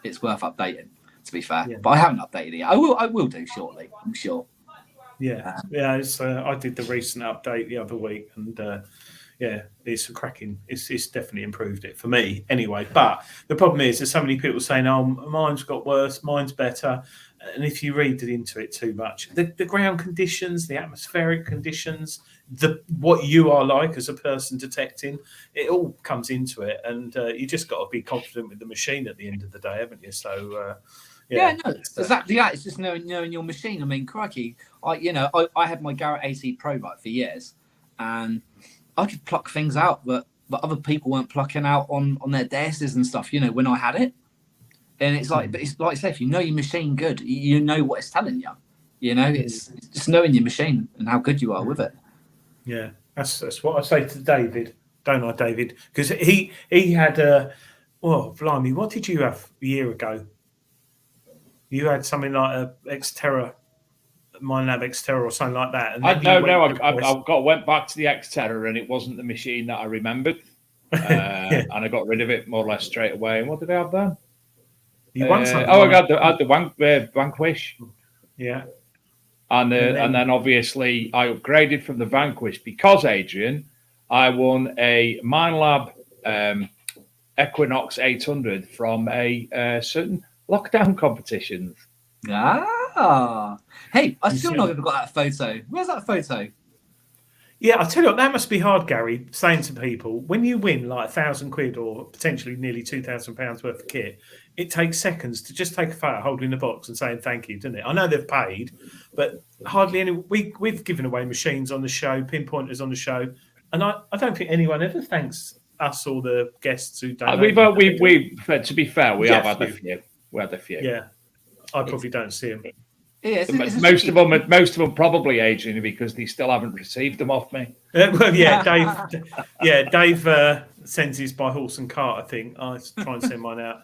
it's worth updating, to be fair. Yeah. But I haven't updated it yet. I will do shortly, I'm sure. Yeah, I did the recent update the other week, and it's cracking. It's definitely improved it for me anyway. But the problem is there's so many people saying, oh, mine's got worse, mine's better. And if you read into it too much, the ground conditions, the atmospheric conditions, what you are like as a person detecting, it all comes into it. And you just got to be confident with the machine at the end of the day, haven't you? So, Yeah, no, it's exactly that. It's just knowing your machine. I mean, crikey, I had my Garrett AC Pro bike for years, and I could pluck things out that other people weren't plucking out on their dashes and stuff. When I had it, and it's like, but it's like I say, if you know your machine good, you know what it's telling you. It's just knowing your machine and how good you are with it. Yeah, that's what I say to David, don't I, David? Because he had blimey, what did you have a year ago? You had something like a Xterra, Minelab Xterra or something like that. And I went back to the Xterra and it wasn't the machine that I remembered. And I got rid of it more or less straight away. And what did I have then? You won something. I had the Vanquish. Yeah. And then obviously I upgraded from the Vanquish because, Adrian, I won a Minelab Equinox 800 from a certain lockdown competitions. Hey, I still never got that photo. Where's that photo? Yeah, I tell you what, that must be hard, Gary, saying to people, when you win like £1,000 or potentially nearly £2,000 worth of kit, it takes seconds to just take a photo holding the box and saying thank you, doesn't it? I know they've paid, but hardly any. We've given away machines on the show, pinpointers on the show, and I don't think anyone ever thanks us or the guests who don't. To be fair, we have had a few. We had a few. Yeah, I probably don't see them. Yeah, most of them probably, Adrian, because they still haven't received them off me. Dave sends his by horse and cart. I think I try and send mine out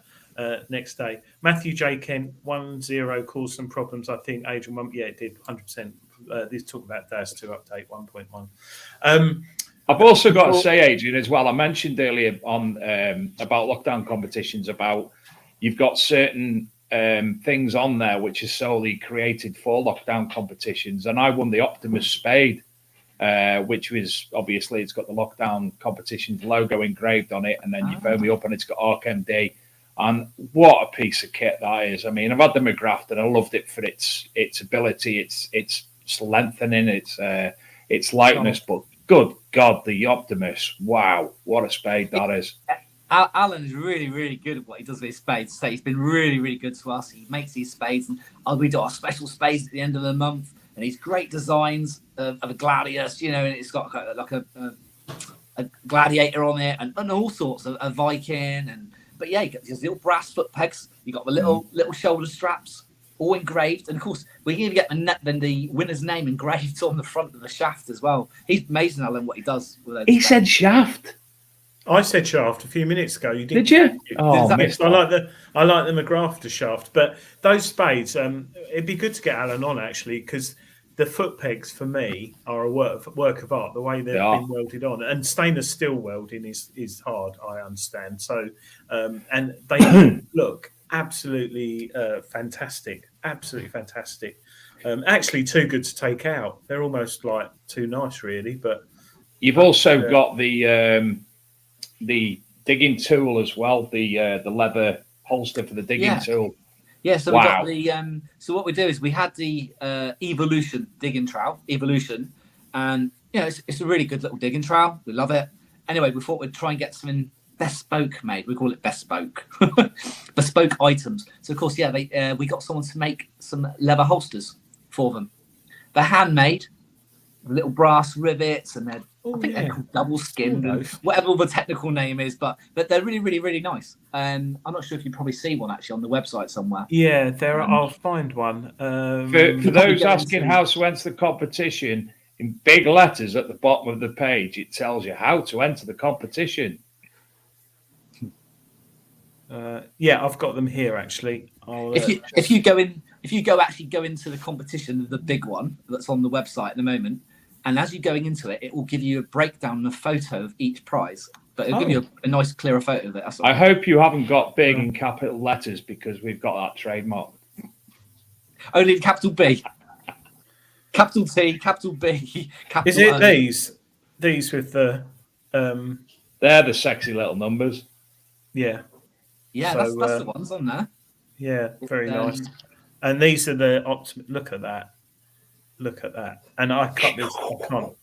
next day. Matthew J. Kent 1-0 caused some problems. I think Adrian, it did 100%. This talk about DAS 2 update 1.1. I've also got to say, Adrian, as well. I mentioned earlier on about lockdown competitions. About you've got certain things on there which is solely created for lockdown competitions, and I won the Optimus Spade, which was obviously it's got the lockdown competitions logo engraved on it, and then you phone me up and it's got ArcMD, and what a piece of kit that is. I mean, I've had the McGrath and I loved it for its ability, its lengthening, its lightness, but good God, the Optimus! Wow, what a spade that is. Alan is really, really good at what he does with his spades. So he's been really, really good to us. He makes these spades, and we do our special spades at the end of the month. And he's great designs of a gladius, and it's got like a gladiator on it, and all sorts of a Viking. But yeah, you got these little brass foot pegs. You got the little shoulder straps, all engraved, and of course we can even get the winner's name engraved on the front of the shaft as well. He's amazing, Alan, what he does with those. He said shaft. I said shaft a few minutes ago. You didn't. Did you? Oh, I like the McGrafter shaft, but those spades. It'd be good to get Alan on actually, because the foot pegs for me are a work of art. The way they've been welded on, and stainless steel welding is hard. I understand. So, and they look absolutely fantastic. Absolutely fantastic. Actually, too good to take out. They're almost like too nice, really. But you've also got the digging tool as well, the leather holster for the digging tool. Yeah, so we got the so what we do is we had the Evolution digging trowel, and it's a really good little digging trowel. We love it. Anyway, we thought we'd try and get something bespoke made. We call it bespoke, bespoke items. So of course, we got someone to make some leather holsters for them. They're handmade, little brass rivets, and they're called double skinned, whatever the technical name is, but they're really, really, really nice. I'm not sure if you probably see one actually on the website somewhere. Yeah, there. I'll find one. For those asking how to enter the competition, in big letters at the bottom of the page, it tells you how to enter the competition. I've got them here actually. If you go into the competition, the big one that's on the website at the moment. And as you're going into it, it will give you a breakdown and a photo of each prize. But it'll give you a nice, clearer photo of it. I hope you haven't got big in capital letters, because we've got that trademark. Only capital B. Capital T, capital B, capital Is it O. these with the... They're the sexy little numbers. Yeah. Yeah, so, that's the ones on there. Yeah, very nice. And these are the optimum. Look at that. And I cut this. I can't.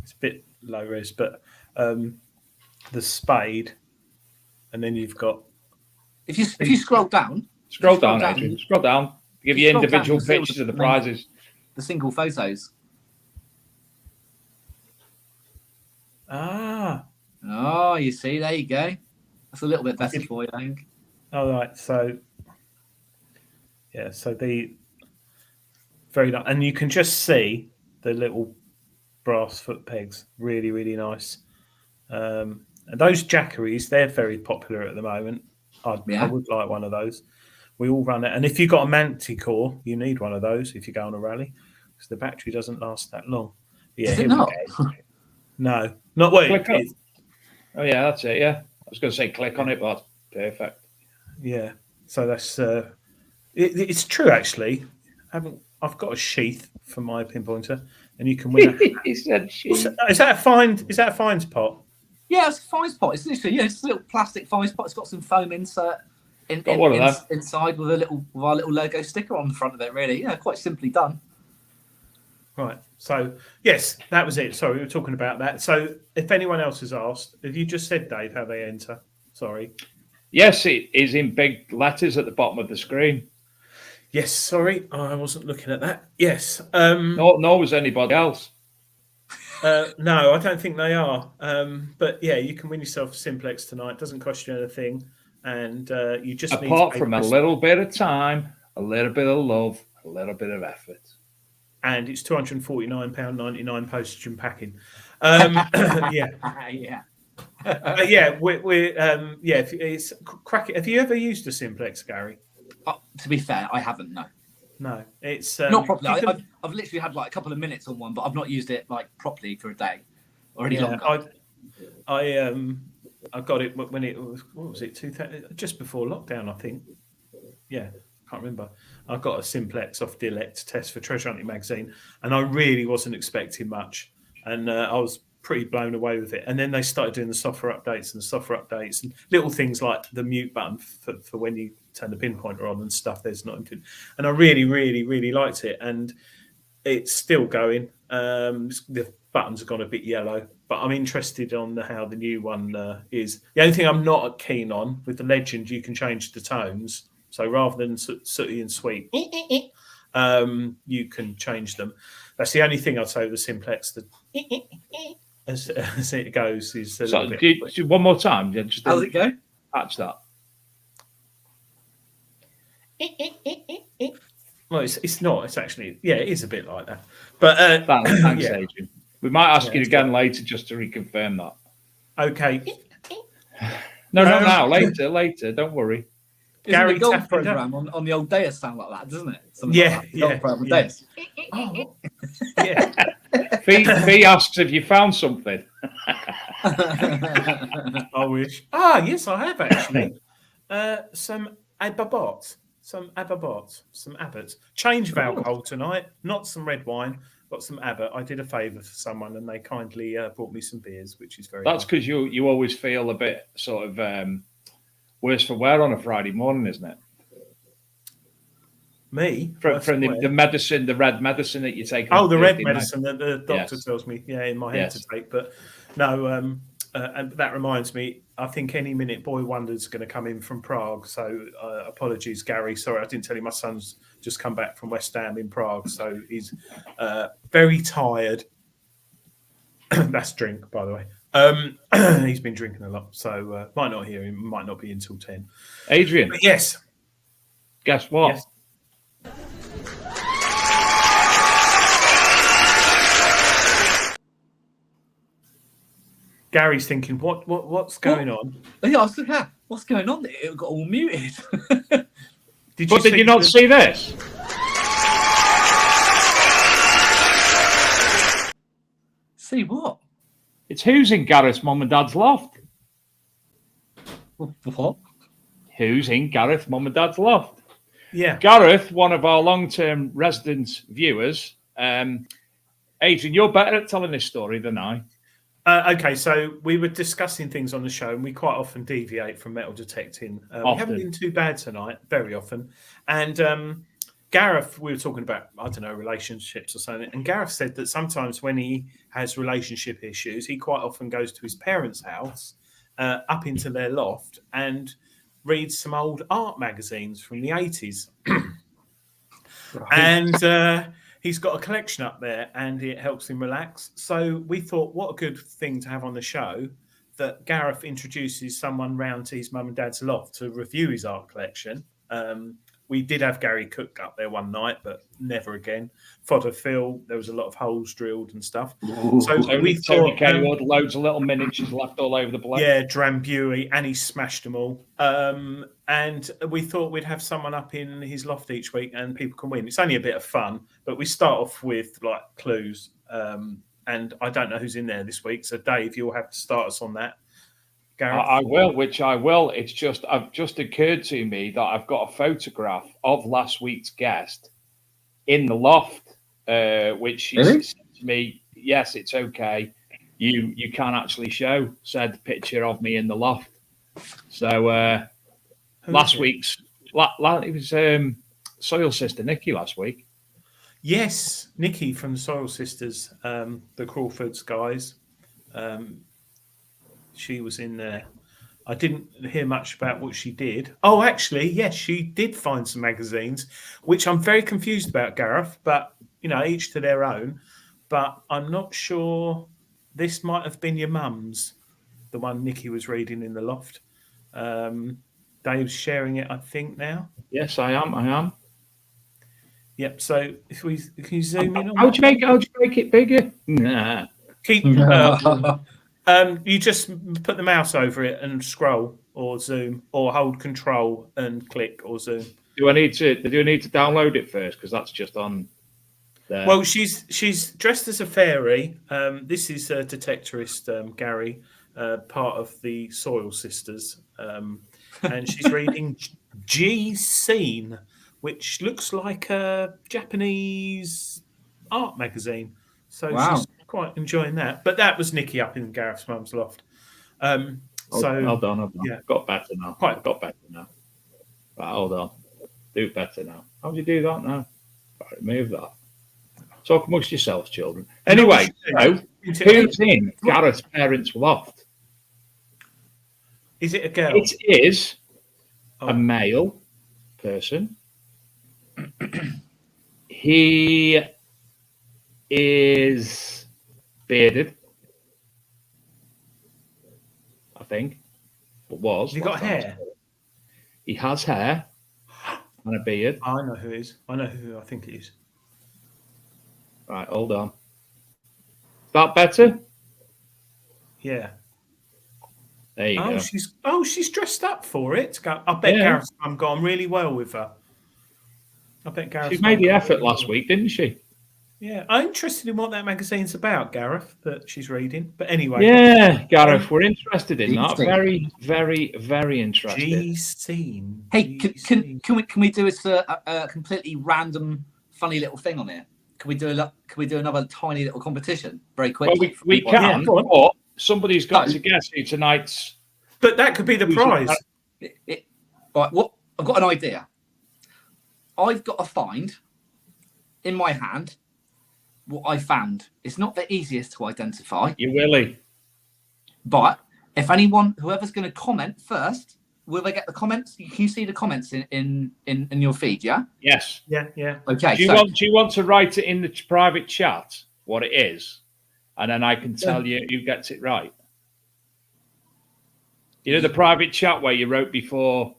It's a bit low res, but the spade, and then you've got. If you scroll down, Scroll down, Adrian. Scroll down. Give you Scroll down, individual you'll see all pictures of the prizes. The single photos. Ah. Oh, you see, there you go. That's a little bit better for you, I think. All right. So, yeah. So the very nice, and you can just see the little brass foot pegs. Really, really nice. And those jackeries, they're very popular at the moment. I would like one of those. We all run it, and if you've got a Manticore, you need one of those if you go on a rally, because the battery doesn't last that long. Yeah, Does it not? No, not wait. Oh yeah, that's it. Yeah, I was going to say click on it, but perfect. Yeah, so that's it's true actually. I've got a sheath for my pinpointer, and you can win. He said sheath. Is that a find? Is that a fines pot? Yeah, it's a fines pot. It's literally it's a little plastic fines pot. It's got some foam insert inside with our little logo sticker on the front of it. Really, quite simply done. Right. So yes, that was it. Sorry, we were talking about that. So if anyone else has asked, have you just said, Dave, how they enter? Sorry. Yes, it is in big letters at the bottom of the screen. Yes, sorry, I wasn't looking at that. Yes. Nor was anybody else. No, I don't think they are. But yeah, you can win yourself a Simplex tonight. Doesn't cost you anything, and you just apart from a little bit of time, a little bit of love, a little bit of effort. And it's £249.99 postage and packing. Yeah. It's cracking. Have you ever used a Simplex, Gary? To be fair, I haven't. No, it's not properly. I've literally had like a couple of minutes on one, but I've not used it like properly for a day or any longer. I got it when it was, what was it, 2000, just before lockdown, I think. Yeah, can't remember. I got a Simplex off Dilect test for Treasure Hunting magazine, and I really wasn't expecting much, and I was pretty blown away with it. And then they started doing the software updates and little things like the mute button for when you turn the pinpointer on and stuff. There's not included, and I really, really, really liked it, and it's still going. The buttons have gone a bit yellow, but I'm interested on how the new one is. The only thing I'm not keen on with the Legend, you can change the tones. So rather than sooty and sweet, you can change them. That's the only thing I'd say with the Simplex. As it goes is a little bit. One more time. Just how's it go? Patch that. Well, it's not. It's actually, it is a bit like that. But thanks, Adrian. We might ask you again later just to reconfirm that. Okay. No, later. Don't worry. Gary, the golf program on the old Deus sound like that, doesn't it? Deus. Oh, yeah. Fee asks if you found something. I wish. Yes, I have actually. Some Abbots. Some Abbots. Change of alcohol tonight. Not some red wine. Got some Abbott. I did a favour for someone, and they kindly brought me some beers, which is very. That's because you always feel a bit sort of worse for wear on a Friday morning, isn't it? Me? From the medicine, the red medicine that you take. Oh, the red medicine that the doctor tells me, in my head to take. But no, and that reminds me, I think any minute Boy Wonder's going to come in from Prague. So apologies, Gary. Sorry, I didn't tell you my son's just come back from West Ham in Prague. So he's very tired. That's drink, by the way. He's been drinking a lot, so might not hear him. Might not be until 10. Adrian. But yes. Guess what? Yes. Gary's thinking, what's going on? Yeah, I was like, what's going on? It got all muted. Did you not see this? See what? It's who's in Gareth's mum and dad's loft. What? Who's in Gareth's mum and dad's loft? Yeah. Gareth, one of our long-term resident viewers. Adrian, you're better at telling this story than I. Okay, so we were discussing things on the show, and we quite often deviate from metal detecting. We haven't been too bad tonight, very often. And Gareth, we were talking about, I don't know, relationships or something. And Gareth said that sometimes when he has relationship issues, he quite often goes to his parents' house, up into their loft, and reads some old art magazines from the 80s. And he's got a collection up there and it helps him relax. So we thought, what a good thing to have on the show, that Gareth introduces someone round to his mum and dad's loft to review his art collection. We did have Gary Cook up there one night, but never again. Fodder Phil, there was a lot of holes drilled and stuff. So we Tony thought, Kennywood, loads of little miniatures left all over the place. yeah, Drambuie, and he smashed them all. And we thought we'd have someone up in his loft each week and people can win. It's only a bit of fun, but we start off with like clues. And I don't know who's in there this week. So Dave, you'll have to start us on that. Gareth? I will. It's just occurred to me that I've got a photograph of last week's guest in the loft, which she said to me, yes, it's okay. You can actually show said picture of me in the loft. So last week's it was Soil Sister Nikki last week. Yes, Nikki from the Soil Sisters, the Crawfords guys. She was in there. I didn't hear much about what she did. Oh, actually, yes, she did find some magazines, which I'm very confused about, Gareth, but, you know, each to their own. But I'm not sure. This might have been your mum's, the one Nikki was reading in the loft. Dave's sharing it, I think, now. Yes, I am. Yep, so if we can you zoom in on How'd you make it bigger? Nah. Keep you just put the mouse over it and scroll or zoom or hold control and click or zoom. Do I need to download it first? Because that's just on there. Well, she's dressed as a fairy. This is a detectorist, Gary, part of the Soil Sisters. And she's reading G Scene, which looks like a Japanese art magazine. So she's quite enjoying that. But that was Nikki up in Gareth's mum's loft. Hold on. Yeah. Got better now. Quite. Got better now. Right, hold on. Do it better now. How do you do that now? Right, remove that. Talk amongst yourselves, children. Anyway, so who's in Gareth's parents' loft? Is it a girl? It is a male person. He is bearded, I think. But was. Has he got hair? He has hair and a beard. I know who it is. I know who I think it is. Right, hold on. Is that better? Yeah. There you go. She's dressed up for it. I bet Gareth's mum got on really well with her. I bet Gareth. She made the effort last week, didn't she? Yeah, I'm interested in what that magazine's about, Gareth, that she's reading. But anyway. Yeah, Gareth, we're interested in that. Very, very, very interested. G-Scene. Hey, can we do a completely random, funny little thing on here? Can we do another tiny little competition very quickly? Well, we can, but somebody's got to guess who tonight's. But that could be the prize. Right, what I've got an idea. I've got to find in my hand what I found. It's not the easiest to identify. You willy. But if anyone, whoever's going to comment first, will they get the comments? Can you see the comments in your feed? Yeah. Yes. Yeah. Okay. Do you want to write it in the private chat what it is, and then I can tell you who gets it right? You know the private chat where you wrote before.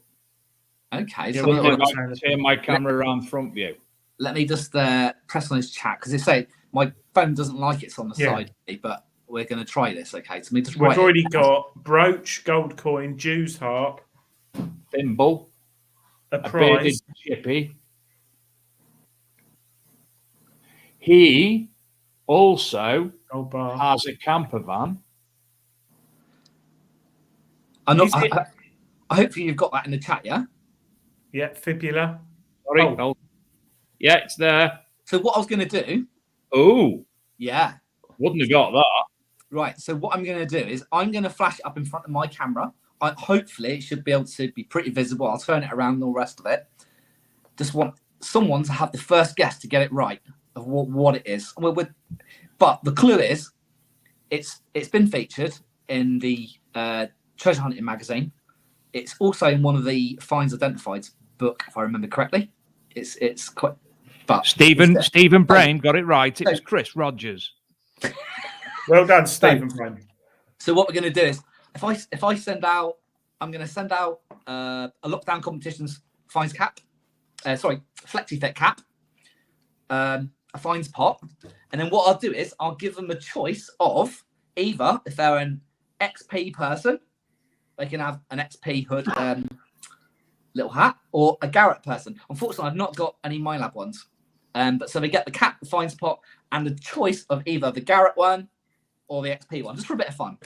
Okay. So So turn my camera around front view. let me just press on his chat because they say my phone doesn't like it's on the side, but we're going to try this. Okay. So we've already got brooch, gold coin, Jew's harp, thimble, a prize, chippy. He also has a camper van. I hope you've got that in the chat, yeah? Yeah, fibula. Sorry. Oh. Yeah, it's there. So what I was going to do... Oh. Yeah. Wouldn't have got that. Right, so what I'm going to do is I'm going to flash it up in front of my camera. Hopefully it should be able to be pretty visible. I'll turn it around and all the rest of it. Just want someone to have the first guess to get it right of what it is. But the clue is it's been featured in the Treasure Hunting magazine. It's also in one of the finds identified book, if I remember correctly. It's quite. But Stephen Brain got it right. It was Chris Rogers. Well done, Stephen Brain. So what we're going to do is, if I send out, I'm going to send out a lockdown competitions fines cap, flexi fit cap, a fines pot, and then what I'll do is I'll give them a choice of either, if they're an XP person, they can have an XP hood little hat, or a Garrett person. Unfortunately, I've not got any MyLab ones. But so they get the cap, the fines pot, and the choice of either the Garrett one or the XP one, just for a bit of fun.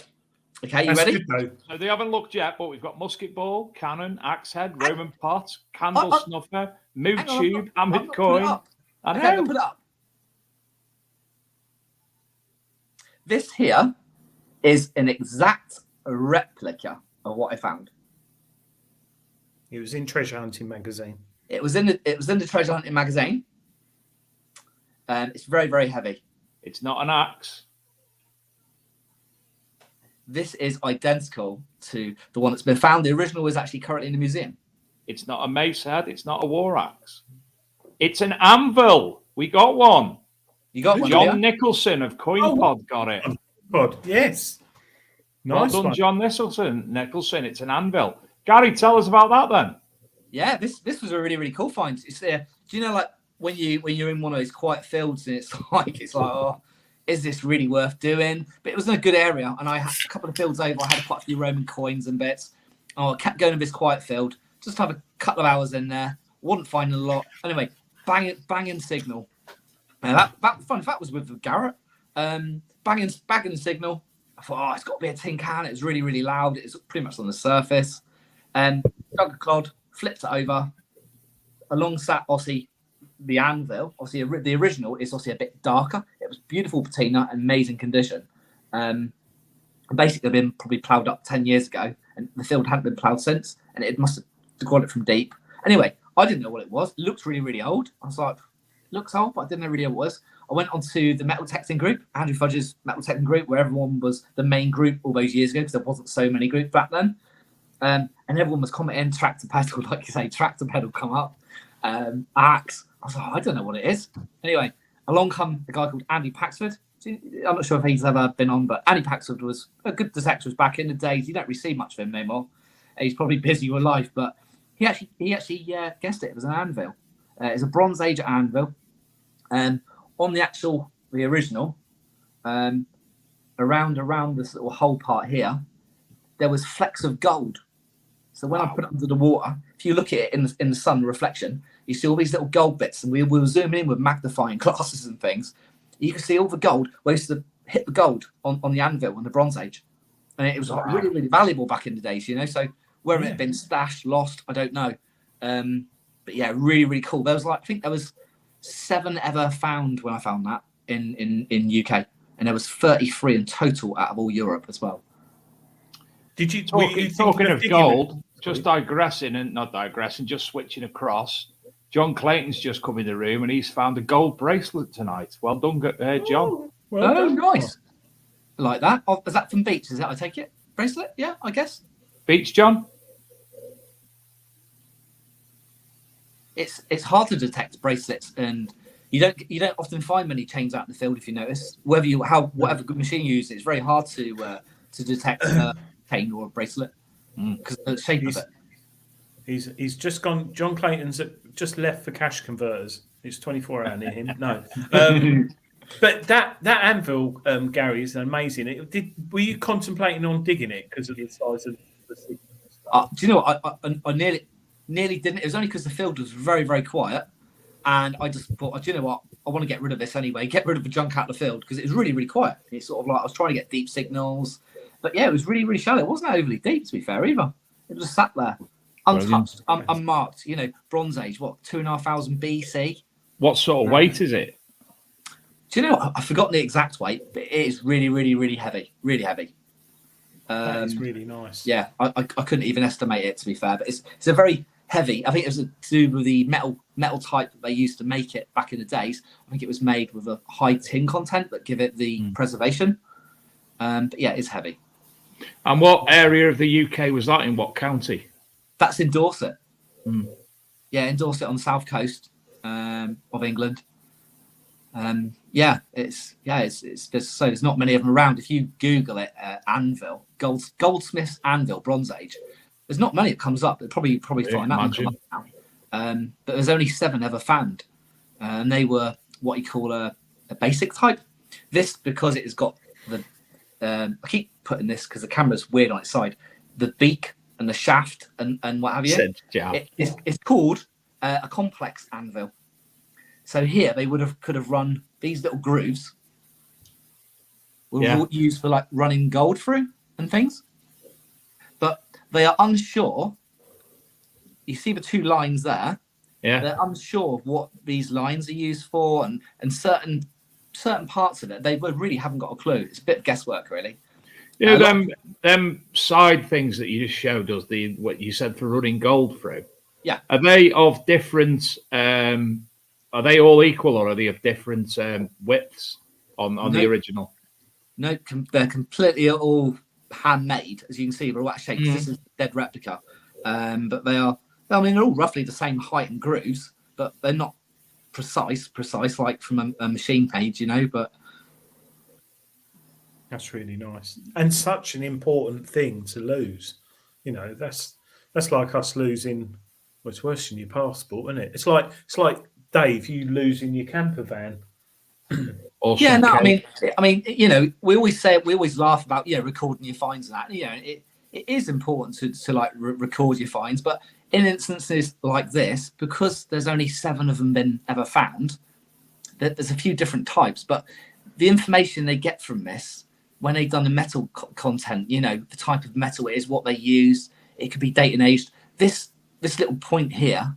Okay, you ready? So they haven't looked yet, but we've got musket ball, cannon, axe head, Roman pot, candle snuffer, mood tube, hammered coin. I know. Okay, I'll put it up. This here is an exact replica of what I found. It was in Treasure Hunting magazine. It was in the Treasure Hunting magazine. It's very, very heavy. It's not an axe. This is identical to the one that's been found. The original is actually currently in the museum. It's not a mace head. It's not a war axe. It's an anvil. We got one. You got one. John Nicholson of CoinPod got it. Pod, yes. Nice well done, one. John Nicholson. It's an anvil. Gary, tell us about that then. Yeah, this was a really, really cool find. It's there. Do you know, like when you're in one of those quiet fields and it's like oh, is this really worth doing? But it was in a good area, and I had a couple of fields over. I had quite a few Roman coins and bits. I kept going to this quiet field, just have a couple of hours in there. Wasn't finding a lot. Anyway, banging signal. That fun fact was with Garrett. Banging signal. I thought, it's got to be a tin can. It was really, really loud. It's pretty much on the surface. Dug a clod, flipped it over. Along sat Aussie, the anvil. Obviously, the original is obviously a bit darker. It was beautiful patina, amazing condition. Basically been probably ploughed up 10 years ago, and the field hadn't been ploughed since, and it must have got it from deep. Anyway, I didn't know what it was. It looked really, really old. I was like, looks old, but I didn't know really what it was. I went onto the metal texting group, Andrew Fudge's metal texting group, where everyone was the main group all those years ago, because there wasn't so many groups back then. And everyone was commenting, tractor pedal, like you say, tractor pedal come up, axe. I was like, I don't know what it is. Anyway, along come a guy called Andy Paxford. I'm not sure if he's ever been on, but Andy Paxford was a good detector back in the days. You don't really see much of him anymore. He's probably busy with life, but he actually guessed it. It was an anvil. It's a Bronze Age anvil. On the original, around this little hole part here, there was flecks of gold. So when I put it under the water, if you look at it in the sun reflection, you see all these little gold bits, and we were zooming in with magnifying glasses and things. You can see all the gold where it used to hit the gold on the anvil in the Bronze Age, and it was really, really valuable back in the days, you know. So whether it had been stashed, lost, I don't know. But yeah, really, really cool. There was I think there was 7 ever found when I found that in UK, and there was 33 in total out of all Europe as well. Did you talking of gold? Just just switching across. John Clayton's just come in the room and he's found a gold bracelet tonight. Well done, John. Well done. Nice. Like that. Oh, is that from Beach? Is that I take it? Bracelet? Yeah, I guess. Beach, John. It's hard to detect bracelets, and you don't often find many chains out in the field. If you notice, whatever good machine you use, it's very hard to detect a chain or a bracelet because of the shape of it. He's just gone. John Clayton's just left for cash converters. It's 24 hour near him. No, but that anvil, Gary, is amazing. Were you contemplating on digging it because of the size of the signal? Do you know what? I nearly didn't. It was only because the field was very, very quiet, and I just thought, do you know what? I want to get rid of this anyway. Get rid of the junk out of the field because it was really, really quiet. It's sort of like I was trying to get deep signals, but yeah, it was really, really shallow. It wasn't overly deep, to be fair, either. It was just sat there. Untouched, unmarked, Bronze Age, 2,500 BC. What sort of weight is it? Do you know what? I've forgotten the exact weight, but it is really, really, really heavy. Really heavy. That is really nice. Yeah, I couldn't even estimate it, to be fair, but it's a very heavy. I think it was to do with the metal type that they used to make it back in the days. I think it was made with a high tin content that give it the preservation. But yeah, it's heavy. And what area of the UK was that in? What county? That's in Dorset. Yeah, in Dorset on the south coast of England. It's there's not many of them around. If you Google it, anvil, goldsmith's anvil, Bronze Age, there's not many that comes up. They'll probably find that one come up now. But there's only 7 ever found, and they were what you call a basic type. This, because it has got the I keep putting this because the camera's weird on its side, the beak and the shaft and what have you. It's called a complex anvil. So here they could have run these little grooves were used for like running gold through and things, but they are unsure. You see the 2 lines there. Yeah, they're unsure of what these lines are used for, and certain parts of it they really haven't got a clue. It's a bit of guesswork, really. Yeah, them side things that you just showed us, what you said for running gold through. Yeah, are they of different? Are they all equal, or are they of different widths on the original? No, they're completely all handmade, as you can see. They're all out of shape. This is a dead replica, but they are. I mean, they're all roughly the same height and grooves, but they're not precise like from a machine page, you know. But that's really nice, and such an important thing to lose. You know, that's like us losing. Well, it's worse than your passport, isn't it? It's like Dave, you losing your camper van. Yeah, no, I mean, you know, we always laugh about recording your fines and that. You know, it is important to like record your fines, but in instances like this, because there's only 7 of them been ever found, there's a few different types, but the information they get from this, when they've done the metal content, you know, the type of metal it is, what they use, it could be date and aged. This little point here,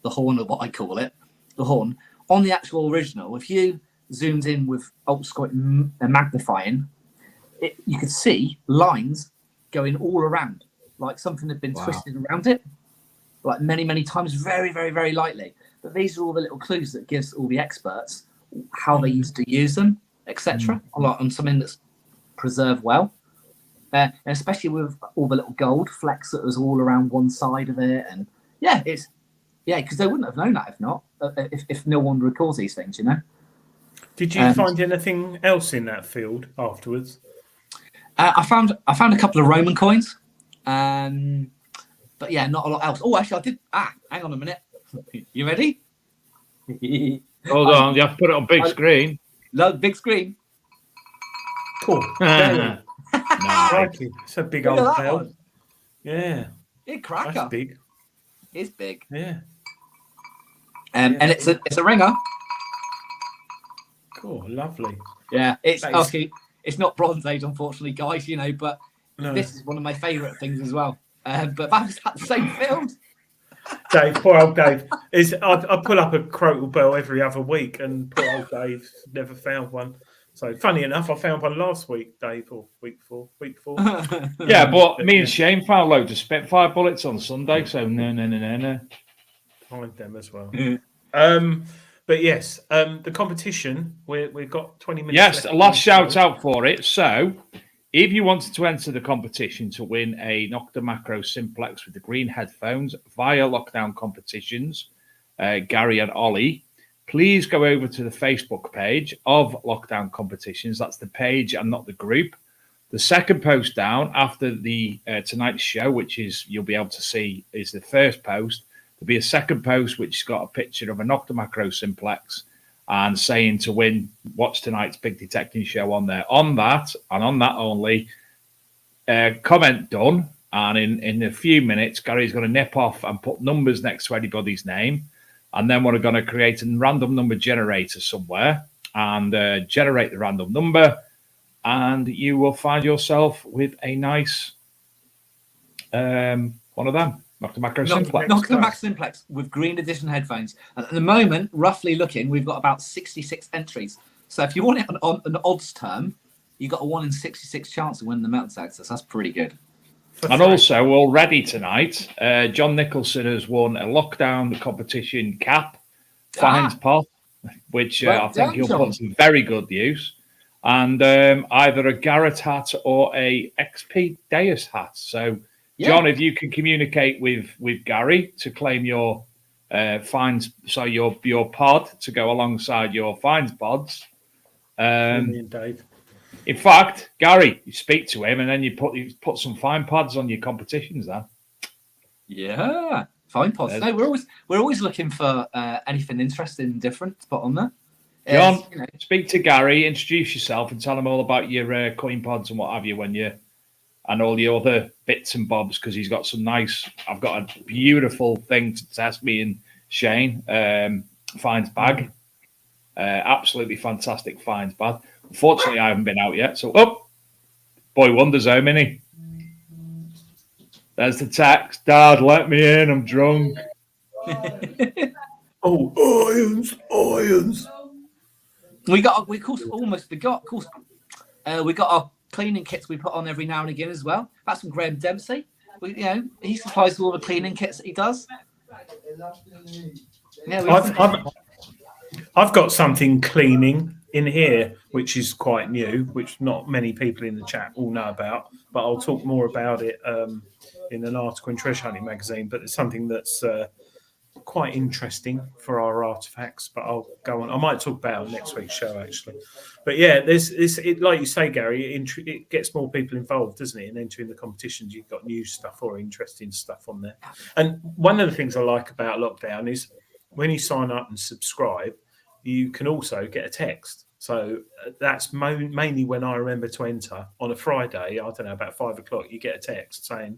the horn, or what I call it, the horn, on the actual original, if you zoomed in with ultrasonic magnifying, you could see lines going all around, like something had been twisted around it, like many times, very, very, very lightly. But these are all the little clues that gives all the experts how they used to use them, etc. On something that's preserved well, and especially with all the little gold flecks that was all around one side of it. And because they wouldn't have known that if no one records these things, you know. Did you find anything else in that field afterwards? I found a couple of Roman coins, but yeah, not a lot else. Oh, actually, I did. Hang on a minute. You ready? Hold on, you have to put it on big screen. No, big screen. Cool. Nice. It's a big old tail. Yeah. It's cracker. That's big. It's big. Yeah. And it's a ringer. Cool, lovely. Yeah, it's not Bronze Age, unfortunately, guys. You know, but this is one of my favourite things as well. But that was at the same field. Dave, poor old Dave. I pull up a crotal bell every other week, and poor old Dave never found one. So funny enough, I found one last week, Dave, or week four. Yeah, but me and Shane found loads of Spitfire bullets on Sunday, so no. Find them as well. But yes, the competition, we've got 20 minutes. Yes, left. last shout out for it. So, if you wanted to enter the competition to win a Nocta Macro Simplex with the green headphones via Lockdown Competitions, Gary and Ollie, please go over to the Facebook page of Lockdown Competitions. That's the page and not the group. The second post down after the tonight's show, which is you'll be able to see, is the first post. There'll be a second post which has got a picture of a Nocta Macro Simplex and saying to win, watch tonight's big detecting show on there. On that, and on that only, comment done. And in a few minutes, Gary's going to nip off and put numbers next to anybody's name. And then we're going to create a random number generator somewhere and generate the random number. And you will find yourself with a nice one of them. Nocta Macro Simplex. Nocta Macro Simplex with green edition headphones. And at the moment, roughly looking, we've got about 66 entries. So if you want it on an odds term, you've got a 1 in 66 chance of winning the Metal Access. That's pretty good. And also, already tonight, John Nicholson has won a Lockdown competition cap, fines pot, which I think he'll put some very good use. And either a Garrett hat or a XP Deus hat. So Yeah. John, if you can communicate with Gary to claim your fines, so your pod to go alongside your fines pods. Me and Dave. In fact, Gary, you speak to him, and then you put some fine pods on your competitions. Then, yeah, fine pods. No, we're always looking for anything interesting and different to put on there. John, speak to Gary, introduce yourself, and tell him all about your coin pods and what have you and all the other bits and bobs, because he's got some nice. I've got a beautiful thing to test me and Shane fines bag. Absolutely fantastic fines bag. Unfortunately, I haven't been out yet. So, boy wonders home, innit? There's the text. Dad, let me in. I'm drunk. Irons. We got our cleaning kits we put on every now and again as well. That's from Graham Dempsey. He supplies all the cleaning kits that he does. Yeah, I've got something cleaning in here, which is quite new, which not many people in the chat all know about, but I'll talk more about it in an article in Treasure Hunting magazine. But it's something that's quite interesting for our artifacts, but I'll go on. I might talk about it on next week's show, actually. But yeah, like you say, Gary, it gets more people involved, doesn't it? And entering the competitions, you've got new stuff or interesting stuff on there. And one of the things I like about Lockdown is when you sign up and subscribe, you can also get a text. So that's mainly when I remember to enter on a Friday. I don't know, about 5 o'clock, you get a text saying,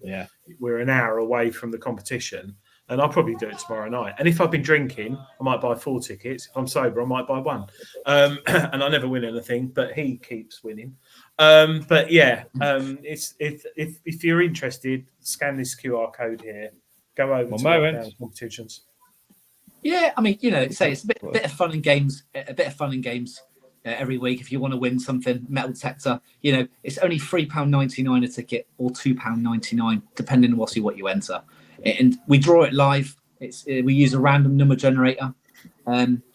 we're an hour away from the competition. And I'll probably do it tomorrow night. And if I've been drinking, I might buy 4 tickets. If I'm sober, I might buy 1. And I never win anything, but he keeps winning. But yeah, if you're interested, scan this QR code here. Go over to Lockdown competitions. Yeah, I mean, say it's a bit of fun and games. Every week, if you want to win something, metal detector, it's only £3.99 a ticket or £2.99, depending on what you enter. And we draw it live. We use a random number generator.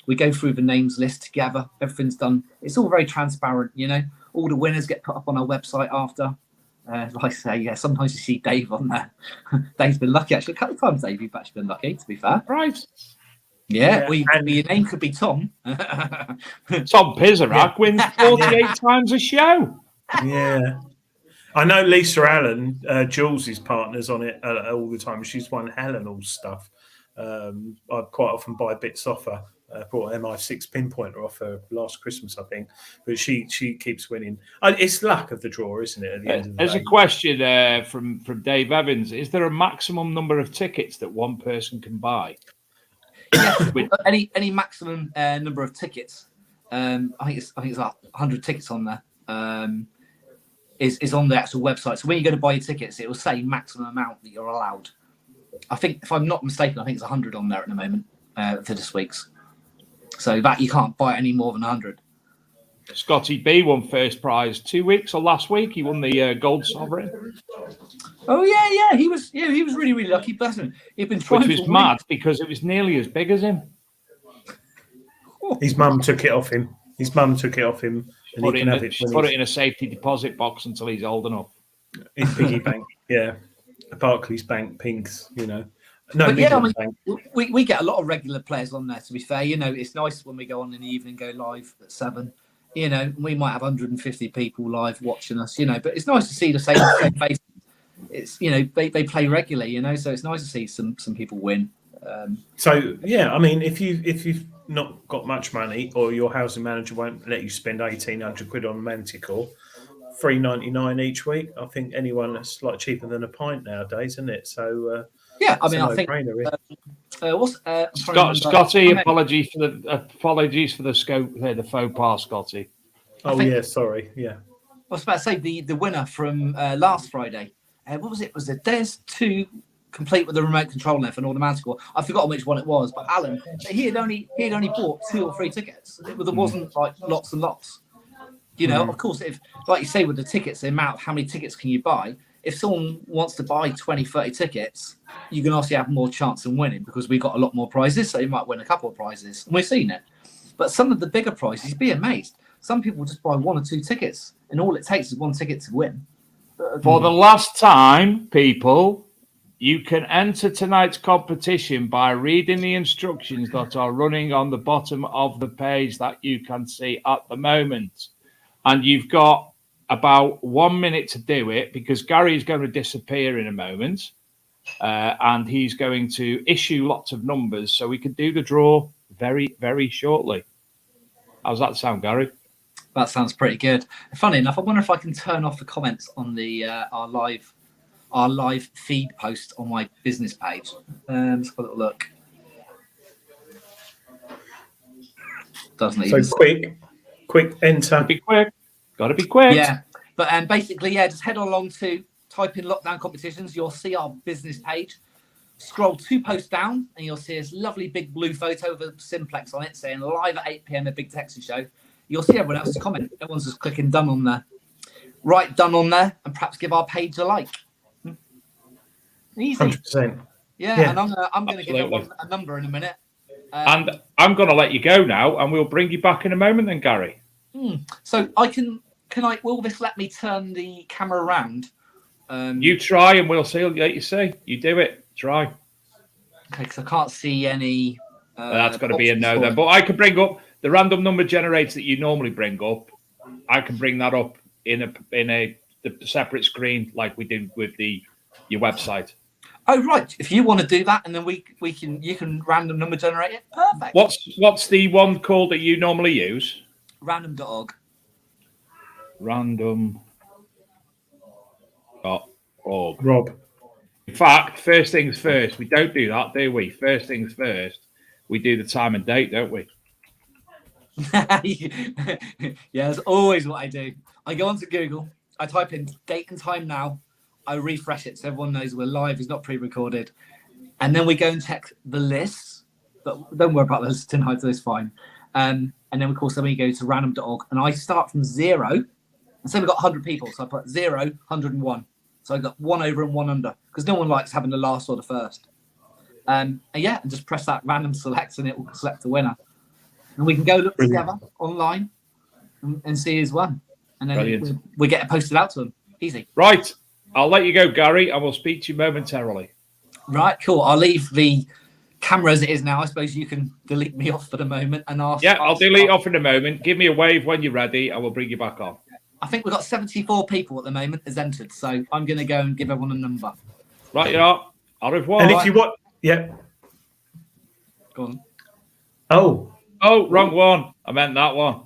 We go through the names list together. Everything's done. It's all very transparent. All the winners get put up on our website after. Like I say, sometimes you see Dave on there. Dave's been lucky actually. A couple of times, Dave, you've actually been lucky. To be fair, right? Yeah, your name could be Tom. Tom Pizarak wins 48 times a show. Yeah. I know Lisa Allen, Jules' partner's on it all the time. She's won Helen's stuff. I quite often buy bits off her. Brought an MI6 pinpointer off her last Christmas, I think. But she keeps winning. It's luck of the draw, isn't it? At the end of the There's day. a question from Dave Evans. Is there a maximum number of tickets that one person can buy? Yes, any maximum number of tickets. I think it's like 100 tickets on there. Is on the actual website. So when you're going to buy your tickets, it will say maximum amount that you're allowed. I think, if I'm not mistaken, I think it's 100 on there at the moment for this week's. So that you can't buy any more than 100. Scotty B won first prize 2 weeks or last week. He won the gold sovereign. Oh yeah, he was really, really lucky person. He'd been trying, which was mad because it was nearly as big as him. His mum took it off him. And put it in a safety deposit box until he's old enough. His piggy bank, yeah. Barclays Bank, Pinks, No, but yeah, we get a lot of regular players on there, to be fair. It's nice when we go on in the evening, go live at 7. We might have 150 people live watching us, but it's nice to see the same faces. It's, they play regularly, so it's nice to see some people win. So, yeah, I mean, if you've not got much money or your housing manager won't let you spend 1,800 quid on Manticore, $3.99 each week, I think anyone that's like cheaper than a pint nowadays, isn't it? So, yeah, I mean, I think. Scotty, apologies for the scope there, the faux pas, Scotty. Yeah, sorry, yeah. I was about to say the winner from last Friday. What was it? Was it Des 2 complete with the remote control there for Northern Manticore? I've forgotten which one it was, but Alan, he had only bought 2 or 3 tickets. There wasn't like lots and lots. Of course, if, like you say, with the tickets, the amount, how many tickets can you buy? If someone wants to buy 20, 30 tickets, you can also have more chance of winning because we've got a lot more prizes, so you might win a couple of prizes. And we've seen it. But some of the bigger prizes, you'd be amazed. Some people just buy 1 or 2 tickets, and all it takes is 1 ticket to win. For the last time, people, you can enter tonight's competition by reading the instructions that are running on the bottom of the page that you can see at the moment. And you've got about 1 minute to do it because Gary is going to disappear in a moment. And he's going to issue lots of numbers so we can do the draw very, very shortly. How's that sound, Gary? That sounds pretty good. Funny enough, I wonder if I can turn off the comments on the our live feed post on my business page. Let's have a little look. Doesn't So even quick enter. Be quick. Got to be quick. Yeah, but basically, just head along to type in lockdown competitions. You'll see our business page. Scroll 2 posts down, and you'll see this lovely big blue photo of a Simplex on it saying live at 8 p.m. a Big Texas Show. You'll see everyone else's comment. Everyone's just clicking done on there. Write done on there, and perhaps give our page a like. Easy. 100%. Yeah, and I'm going to give everyone a number in a minute. And I'm going to let you go now, and we'll bring you back in a moment then, Gary. So will this let me turn the camera around? You try and we'll see. Let you see. You do it. Try. Okay, because I can't see any. That's got to be a no then. But I can bring up the random number generator that you normally bring up. I can bring that up in a separate screen like we did with your website. Oh right, if you want to do that, and then you can random number generate it. Perfect. What's the one called that you normally use? Random.org. Random.org. Rob. In fact, first things first. We don't do that, do we? First things first. We do the time and date, don't we? Yeah, that's always what I do. I go onto Google. I type in date and time now. I refresh it so everyone knows we're live. It's not pre-recorded. And then we go and check the list. But don't worry about the list tonight. It's fine. And then, of course, we go to random.org. And I start from 0. And so we've got 100 people. So I put 0, 101. So I got 1 over and 1 under. Because no one likes having the last or the first. And just press that random select and it will select the winner. And we can go look together online and see who's won. And then we get it posted out to them. Easy. Right. I'll let you go, Gary. I will speak to you momentarily. Right, cool. I'll leave the camera as it is now. I suppose you can delete me off for the moment and ask. Yeah, I'll delete off in a moment. Give me a wave when you're ready. I will bring you back on. I think we've got 74 people at the moment as entered. So I'm going to go and give everyone a number. Right, you are. Au revoir. And if you want, yeah. Go on. Oh, wrong one. I meant that one.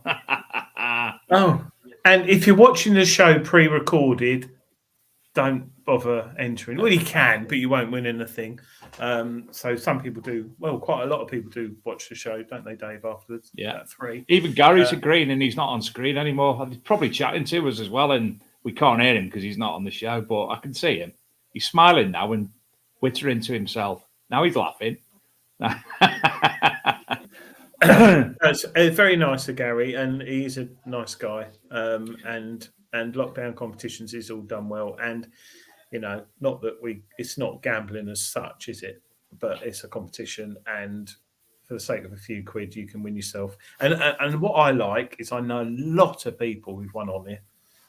And if you're watching the show pre-recorded, don't bother entering. Well, you can, but you won't win anything. So some people do. Well, quite a lot of people do watch the show, don't they, Dave? Afterwards, yeah. 3. Even Gary's agreeing, and he's not on screen anymore. He's probably chatting to us as well, and we can't hear him because he's not on the show. But I can see him. He's smiling now and whittering to himself. Now he's laughing. That's very nice of Gary, and he's a nice guy. And lockdown competitions is all done well, and not that it's not gambling as such, is it? But it's a competition, and for the sake of a few quid, you can win yourself. And what I like is I know a lot of people who've won on it.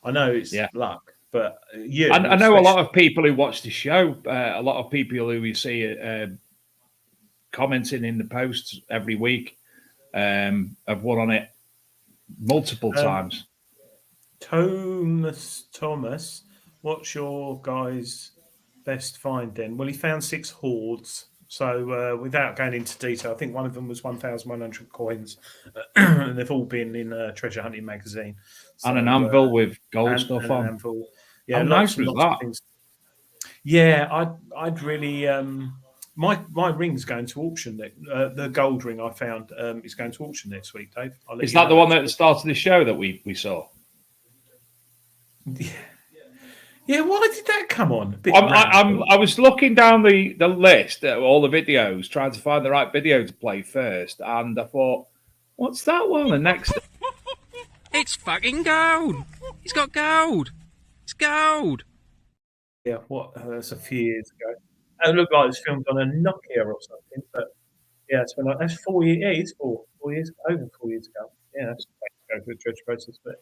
I know it's luck, but I know a lot of people who watch the show. A lot of people who we see commenting in the posts every week have won on it multiple times. Thomas, what's your guy's best find then? Well, he found 6 hoards. So without going into detail, I think one of them was 1,100 coins, and they've all been in Treasure Hunting magazine. So, and an anvil with gold stuff on. Anvil. Yeah, how nice was that? Yeah, I'd really. My ring's going to auction. The gold ring I found is going to auction next week, Dave. Is that the one at the start of the show that we saw? Yeah, why did that come on? I was looking down the list of all the videos, trying to find the right video to play first, and I thought, what's that one? And next, it's fucking gold. He's got gold. It's gold. Yeah, that's a few years ago. It looked like it was filmed on a Nokia or something, but yeah, that's 4 years. Yeah, it's 4 years, over 4 years ago. Yeah, that's go through the treasure process, but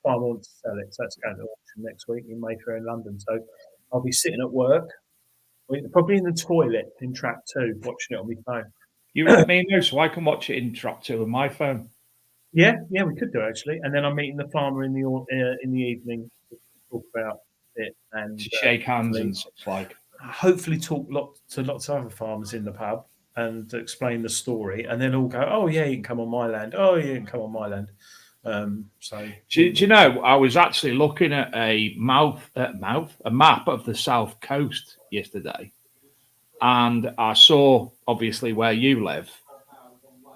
farmer wants to sell it, so it's going to auction next week in Mayfair in London. So I'll be sitting at work, probably in the toilet in track 2, watching it on my phone. You let me know so I can watch it in track 2 on my phone. Yeah, we could do actually. And then I'm meeting the farmer in the evening to talk about it and To shake hands and such like. hopefully talk to lots of other farmers in the pub and explain the story, and then all go, "Oh yeah, you can come on my land. Oh yeah, you can come on my land." So Do you know, I was actually looking at a map of the South Coast yesterday, and I saw obviously where you live,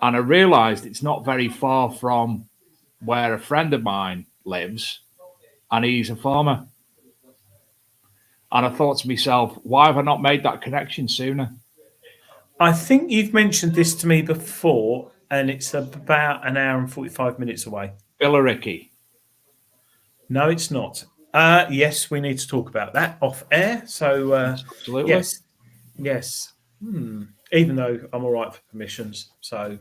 and I realised it's not very far from where a friend of mine lives, and he's a farmer. And I thought to myself, why have I not made that connection sooner? I think you've mentioned this to me before, and it's about an hour and 45 minutes away. Billericay. No, it's not. Yes, we need to talk about that off air. So Absolutely. yes. Even though I'm all right for permissions. So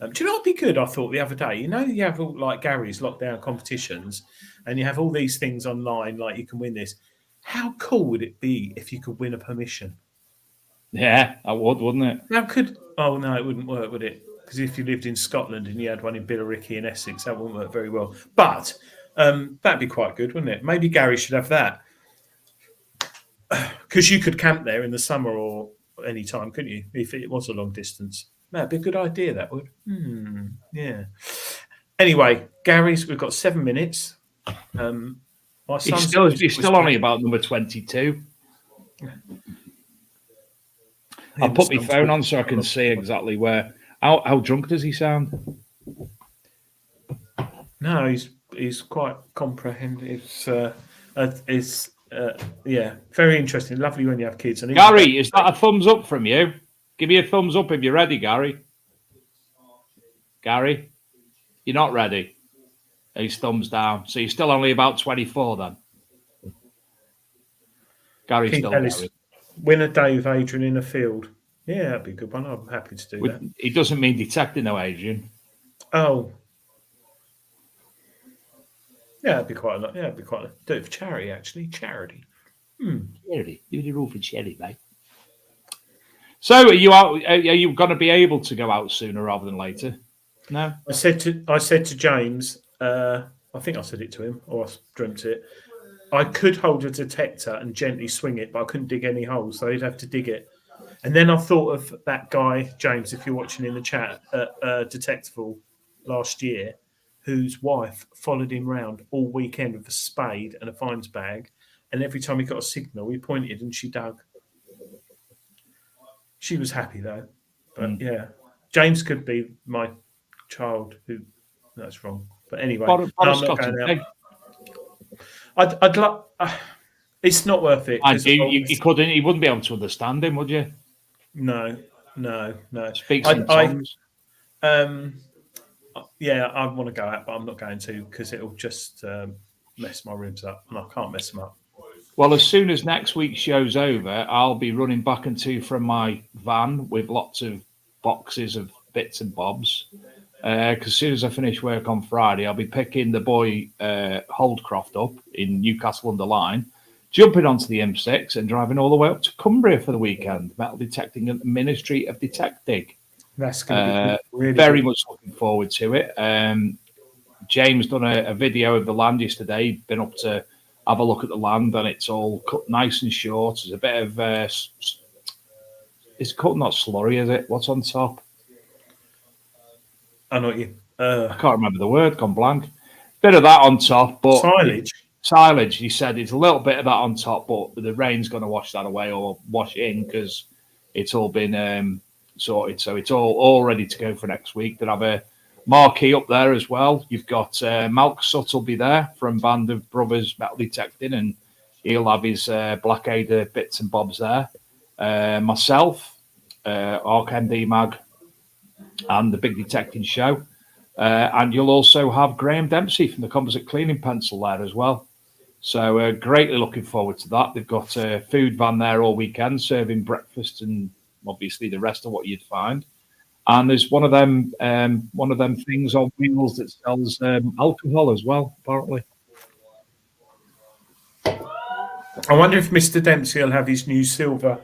do you know what'd be good? I thought the other day, you have all like Gary's lockdown competitions, and you have all these things online, like you can win this. How cool would it be if you could win a permission? Yeah, I would, wouldn't it? How could? Oh no, it wouldn't work, would it? Because if you lived in Scotland and you had one in Billericay in Essex, that wouldn't work very well. But that'd be quite good, wouldn't it? Maybe Gary should have that, because you could camp there in the summer or any time, couldn't you? If it was a long distance, that'd be a good idea. That would. Yeah. Anyway, Gary's. We've got 7 minutes. He's still only about number 22. I'll put my phone on so I can see exactly where. How drunk does he sound? No, he's quite comprehensive. Yeah, very interesting. Lovely when you have kids. And Gary, is that a thumbs up from you? Give me a thumbs up if you're ready, Gary. Gary, you're not ready. He's thumbs down. So you're still only about 24 then. Gary's still going. Win a day with Adrian in a field. Yeah, that'd be a good one. I'm happy to do that. He doesn't mean detecting, though, Adrian. Oh. Yeah, that'd be quite a lot. Yeah, it'd be quite a lot. Do it for charity, actually. Charity. Charity. Do it all for charity, mate. So, are you out? Are you going to be able to go out sooner rather than later? No. I said to James, I think I said it to him, or I dreamt it. I could hold a detector and gently swing it, but I couldn't dig any holes, so he'd have to dig it. And then I thought of that guy, James, if you're watching in the chat, at Detectival last year, whose wife followed him round all weekend with a spade and a finds bag, and every time he got a signal, he pointed and she dug. She was happy though, but yeah, James could be my child. Who? That's wrong. But anyway, I'm not going out. I'd love. It's not worth it. You couldn't. You wouldn't be able to understand him, would you? No. Speaks in tongues. Yeah, I want to go out, but I'm not going to because it'll just mess my ribs up, and I can't mess them up. Well, as soon as next week's show's over, I'll be running back and to from my van with lots of boxes of bits and bobs. Because as soon as I finish work on Friday, I'll be picking the boy Holdcroft up in Newcastle under Lyne, jumping onto the M6 and driving all the way up to Cumbria for the weekend, metal detecting at the Ministry of Detecting. That's going to be really very much looking forward to it. James done a video of the land yesterday. Been up to have a look at the land, and it's all cut nice and short. There's a bit of it's cut, not slurry, is it? What's on top? I know what you. I can't remember the word. Gone blank. Bit of that on top, but silage. He said it's a little bit of that on top, but the rain's going to wash that away or wash it in because it's all been sorted. So it's all ready to go for next week. They'll have a marquee up there as well. You've got Malk Sutt will be there from Band of Brothers Metal Detecting, and he'll have his Blackadder bits and bobs there. Myself, Arc MD Mag, and the Big Detecting Show. And you'll also have Graham Dempsey from the Composite Cleaning Pencil there as well. So greatly looking forward to that. They've got a food van there all weekend, serving breakfast and obviously the rest of what you'd find. And there's one of them things on wheels that sells alcohol as well, apparently. I wonder if Mr. Dempsey will have his new silver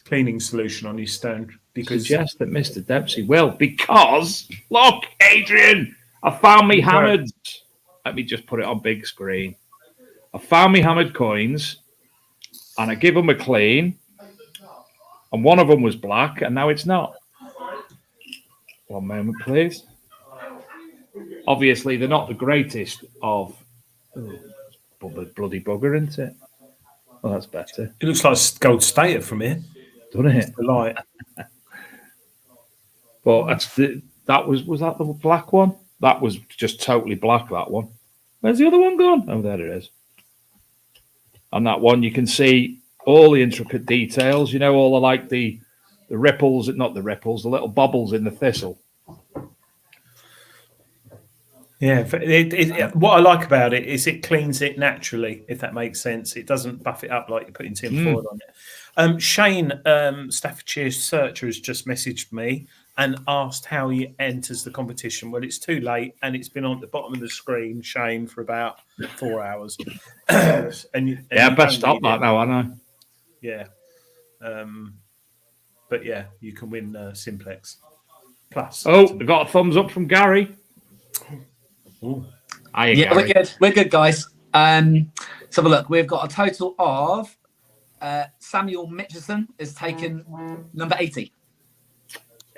cleaning solution on his stand. Because Suggest that Mr. Dempsey will, because look, Adrian, I found me hammered. Let me just put it on big screen. I found me hammered coins, and I give them a clean, and one of them was black, and now it's not. One moment, please. Obviously, they're not the greatest of bloody bugger, isn't it? Well, that's better. It looks like gold stater from here, doesn't it? The light. But was that the black one? That was just totally black, that one. Where's the other one gone? Oh, there it is. On that one, you can see all the intricate details. You know, all the ripples, not the ripples, the little bubbles in the thistle. Yeah, what I like about it is it cleans it naturally, if that makes sense. It doesn't buff it up like you're putting tin foil on it. Shane, Staffordshire Searcher, has just messaged me and asked how he enters the competition. Well, it's too late, and it's been on the bottom of the screen, Shane, for about 4 hours. Best stop that now, I know. Yeah. But yeah, you can win Simplex Plus. Oh, we got a thumbs up from Gary. Ooh. Yeah, we're good. We're good, guys. Let's have a look. We've got a total of Samuel Mitchison is taken number 80.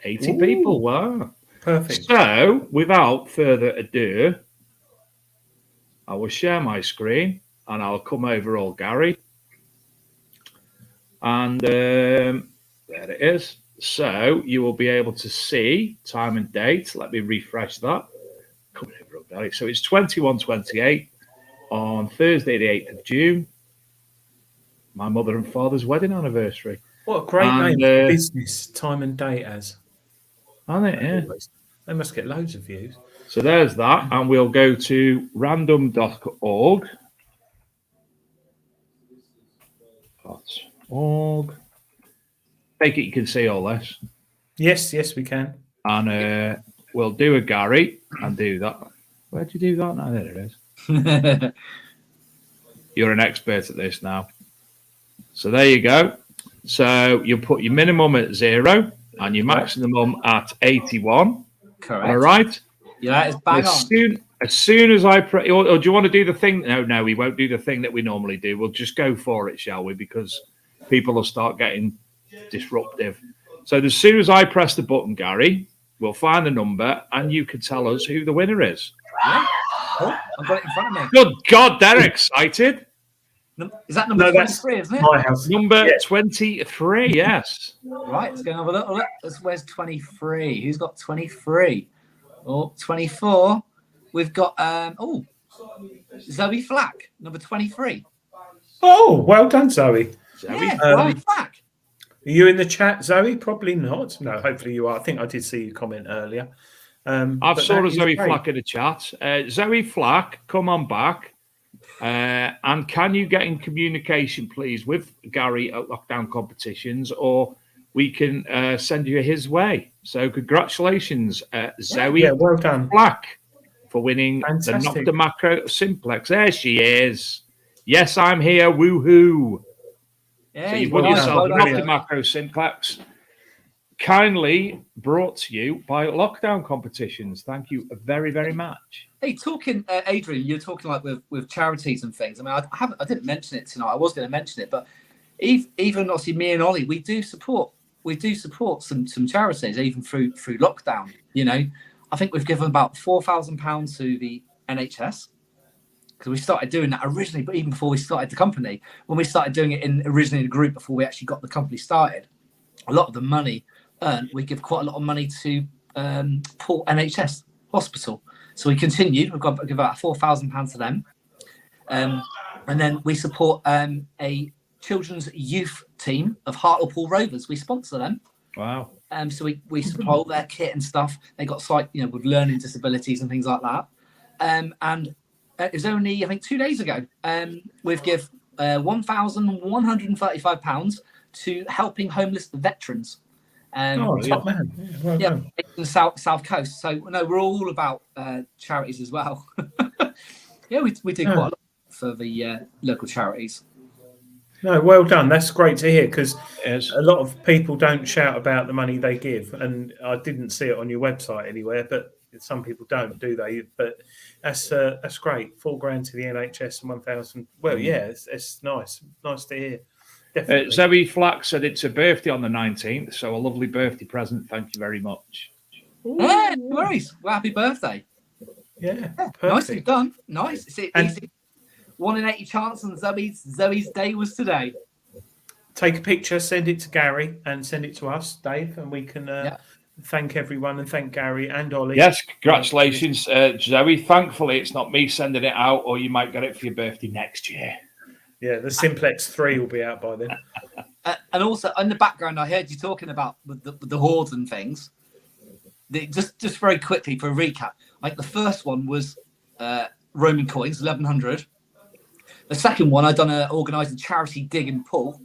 80 people, wow. Perfect. So, without further ado, I will share my screen and I'll come over all Gary. And there it is. So, you will be able to see time and date. Let me refresh that. Coming over all Gary. So, it's 21:28 on Thursday, the 8th of June. My mother and father's wedding anniversary. What a great name for business, time and date as. Aren't it? Yeah. They must get loads of views. So there's that, and we'll go to random.org. Take it you can see all this. Yes, we can. And we'll do a Gary and do that. Where'd you do that now? There it is. You're an expert at this now. So there you go. So you'll put your minimum at 0 and your maximum at 81. Correct. All right? Yeah, it's bang on. As soon as I press, or do you want to do the thing? No, we won't do the thing that we normally do. We'll just go for it, shall we? Because people will start getting disruptive. So as soon as I press the button, Gary, we'll find the number and you can tell us who the winner is. Yeah. Oh, I've got it in front of me. Good God, they're excited. Is that number 23, isn't it? My house. Number 23, yes. Right, let's go and have a little look. Where's 23? Who's got 23? Oh, 24. We've got, Zoe Flack, number 23. Oh, well done, Zoe. Yeah, Zoe Flack. Are you in the chat, Zoe? Probably not. No, hopefully you are. I think I did see you comment earlier. I've saw Zoe Flack in the chat. Zoe Flack, come on back. And can you get in communication, please, with Gary at Lockdown Competitions, or we can send you his way. So congratulations, Zoe well done. Flack, for winning Fantastic. the Nocta Macro Simplex. There she is. Yes, I'm here. Woohoo. Yeah, so you've won yourself the Nocta Macro Simplex. Kindly brought to you by Lockdown Competitions. Thank you very, very much. Hey, talking, Adrian, you're talking like with charities and things. I mean, I didn't mention it tonight. I was going to mention it, but even obviously me and Ollie, we do support some charities even through lockdown. You know, I think we've given about £4,000 to the NHS because we started doing that originally, but even before we started the company, when we started doing it originally in a group before we actually got the company started, a lot of the money earned, we give quite a lot of money to Port NHS Hospital. So we continued. We've got to give about £4,000 to them, and then we support a children's youth team of Hartlepool Rovers. We sponsor them. Wow. So we supply all their kit and stuff. They got with learning disabilities and things like that. And it was only, I think, 2 days ago. We've give £1,135 to helping homeless veterans. Top man. Yeah, well done. In the south coast. So no, we're all about charities as well. Yeah, we do quite a lot for the local charities. No, well done. That's great to hear, because a lot of people don't shout about the money they give, and I didn't see it on your website anywhere, but some people don't, do they? But that's great. $4,000 to the NHS and 1,000. Well, yeah, it's nice to hear. Definitely. Zoe Flack said it's her birthday on the 19th, so a lovely birthday present. Thank you very much. Yeah, no worries. Well, happy birthday. Yeah, nicely done. Nice. It's easy. 1 in 80 chance, and Zoe's day was today. Take a picture, send it to Gary, and send it to us, Dave, and we can thank everyone and thank Gary and Ollie. Yes, congratulations, Zoe. Thankfully, it's not me sending it out, or you might get it for your birthday next year. Yeah, the Simplex 3 will be out by then. And also, in the background, I heard you talking about the hoards and things. Just very quickly for a recap, like the first one was Roman coins, 1,100. The second one, I'd organised a charity dig and pull,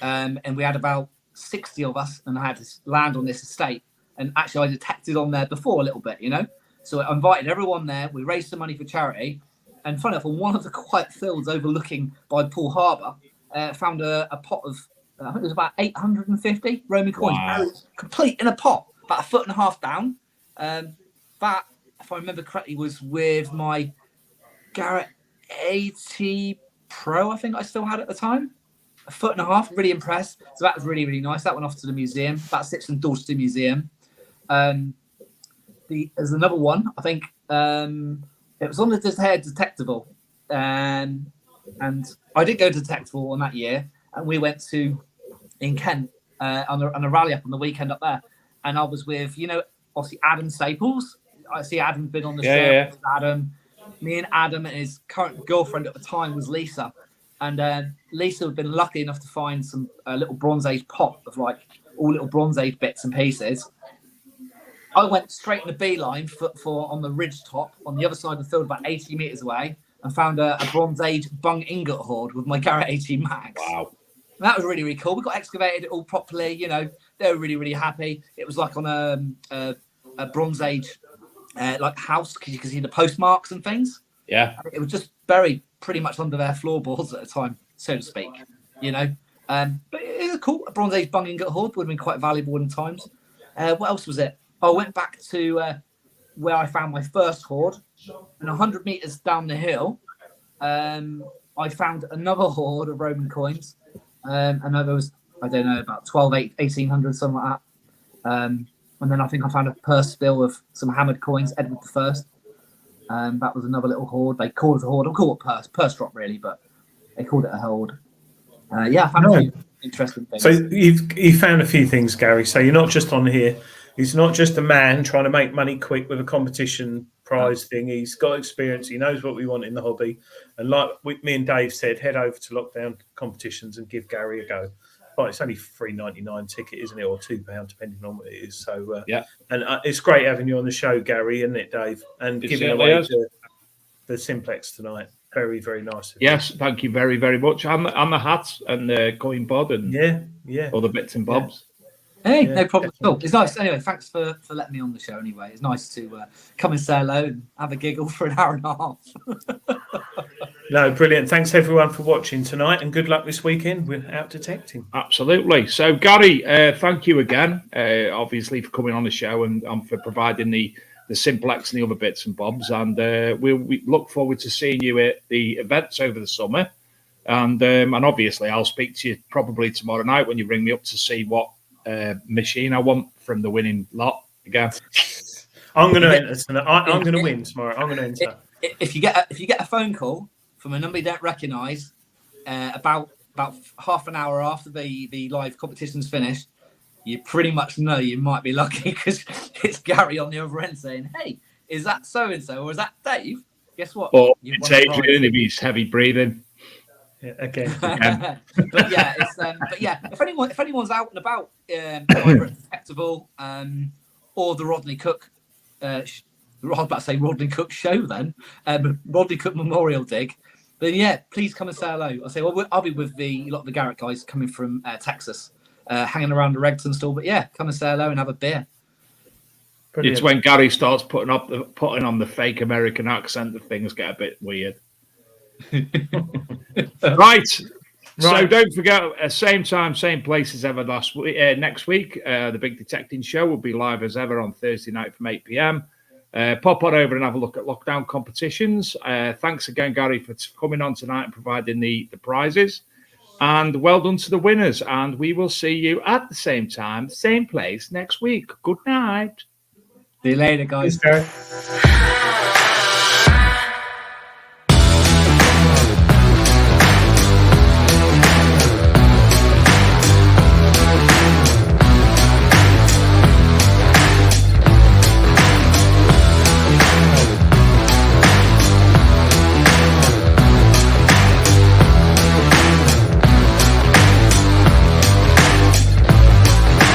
and we had about 60 of us, and I had to land on this estate. And actually, I detected on there before a little bit, you know. So I invited everyone there. We raised some money for charity, and funny enough, on one of the quiet fields overlooking by Poole Harbour, found a pot of I think it was about 850 Roman coins, complete in a pot, about 1.5 foot down. That, if I remember correctly, was with my Garrett 80 Pro, I think I still had at the time. 1.5 foot, really impressed. So that was really, really nice. That went off to the museum. That sits in Dorchester Museum. There's another one, I think it was on the Detectival. And I did go to Detectival on that year, and we went to, in Kent, on a rally up on the weekend up there. And I was with, obviously Adam Staples. I see Adam been on the show. Yeah. Adam. Me and Adam and his current girlfriend at the time was Lisa. And Lisa had been lucky enough to find some little Bronze Age pot of like all little Bronze Age bits and pieces. I went straight in the beeline for on the ridge top on the other side of the field, about 80 metres away, and found a Bronze Age bung ingot hoard with my Garrett 18 Max. Wow. And that was really, really cool. We got excavated it all properly. They were really, really happy. It was like on a Bronze Age like house, because you can see the postmarks and things. Yeah. It was just buried pretty much under their floorboards at the time, so to speak. But it was cool. A Bronze Age bung ingot hoard would have been quite valuable in times. What else was it? I went back to where I found my first hoard, and 100 metres down the hill, I found another hoard of Roman coins. And there was, I don't know, about 1800, something like that. And then I think I found a purse bill of some hammered coins, Edward I. That was another little hoard. They called it a hoard. I'll call it purse drop, really, but they called it a hoard. I found a few interesting things. So you found a few things, Gary. So you're not just on here. He's not just a man trying to make money quick with a competition prize thing. He's got experience. He knows what we want in the hobby. And like me and Dave said, head over to lockdown competitions and give Gary a go. Well, it's only $3.99 ticket, isn't it, or £2, depending on what it is. So and it's great having you on the show, Gary, isn't it, Dave? And giving away the Simplex tonight. Very, very nice. Yes, thank you very, very much. And the hats and the coin pod and all the bits and bobs. Hey, no problem at all. It's nice. Anyway, thanks for letting me on the show anyway. It's nice to come and say hello and have a giggle for an hour and a half. No, brilliant. Thanks, everyone, for watching tonight, and good luck this weekend with Out Detecting. Absolutely. So, Gary, thank you again, obviously, for coming on the show and for providing the Simplex and the other bits and bobs. And we look forward to seeing you at the events over the summer. And obviously, I'll speak to you probably tomorrow night when you ring me up to see what machine I want from the winning lot again. I'm going to enter tonight. I'm going to win tomorrow. I'm going to enter. If you get a phone call from a number you don't recognise, about half an hour after the live competition's finished, you pretty much know you might be lucky, because it's Gary on the other end saying, "Hey, is that so and so, or is that Dave?" Guess what? Or it's Adrian if he's heavy breathing. Yeah, again. but yeah, if anyone's out and about, either at Detectival or the Rodney Cook, I was about to say Rodney Cook show then, Rodney Cook Memorial Dig, then yeah, please come and say hello. I'll be with a lot of the Garrett guys coming from Texas. hanging around the Regton stall. But yeah, come and say hello and have a beer. Brilliant. It's when Gary starts putting on the fake American accent that things get a bit weird. Right. So don't forget, same time, same place as ever next week. The Big Detecting Show will be live as ever on Thursday night from 8 p.m. Pop on over and have a look at lockdown competitions. Thanks again, Gary, for coming on tonight and providing the prizes. And well done to the winners. And we will see you at the same time, same place next week. Good night. See you later, guys. Thanks, Gary.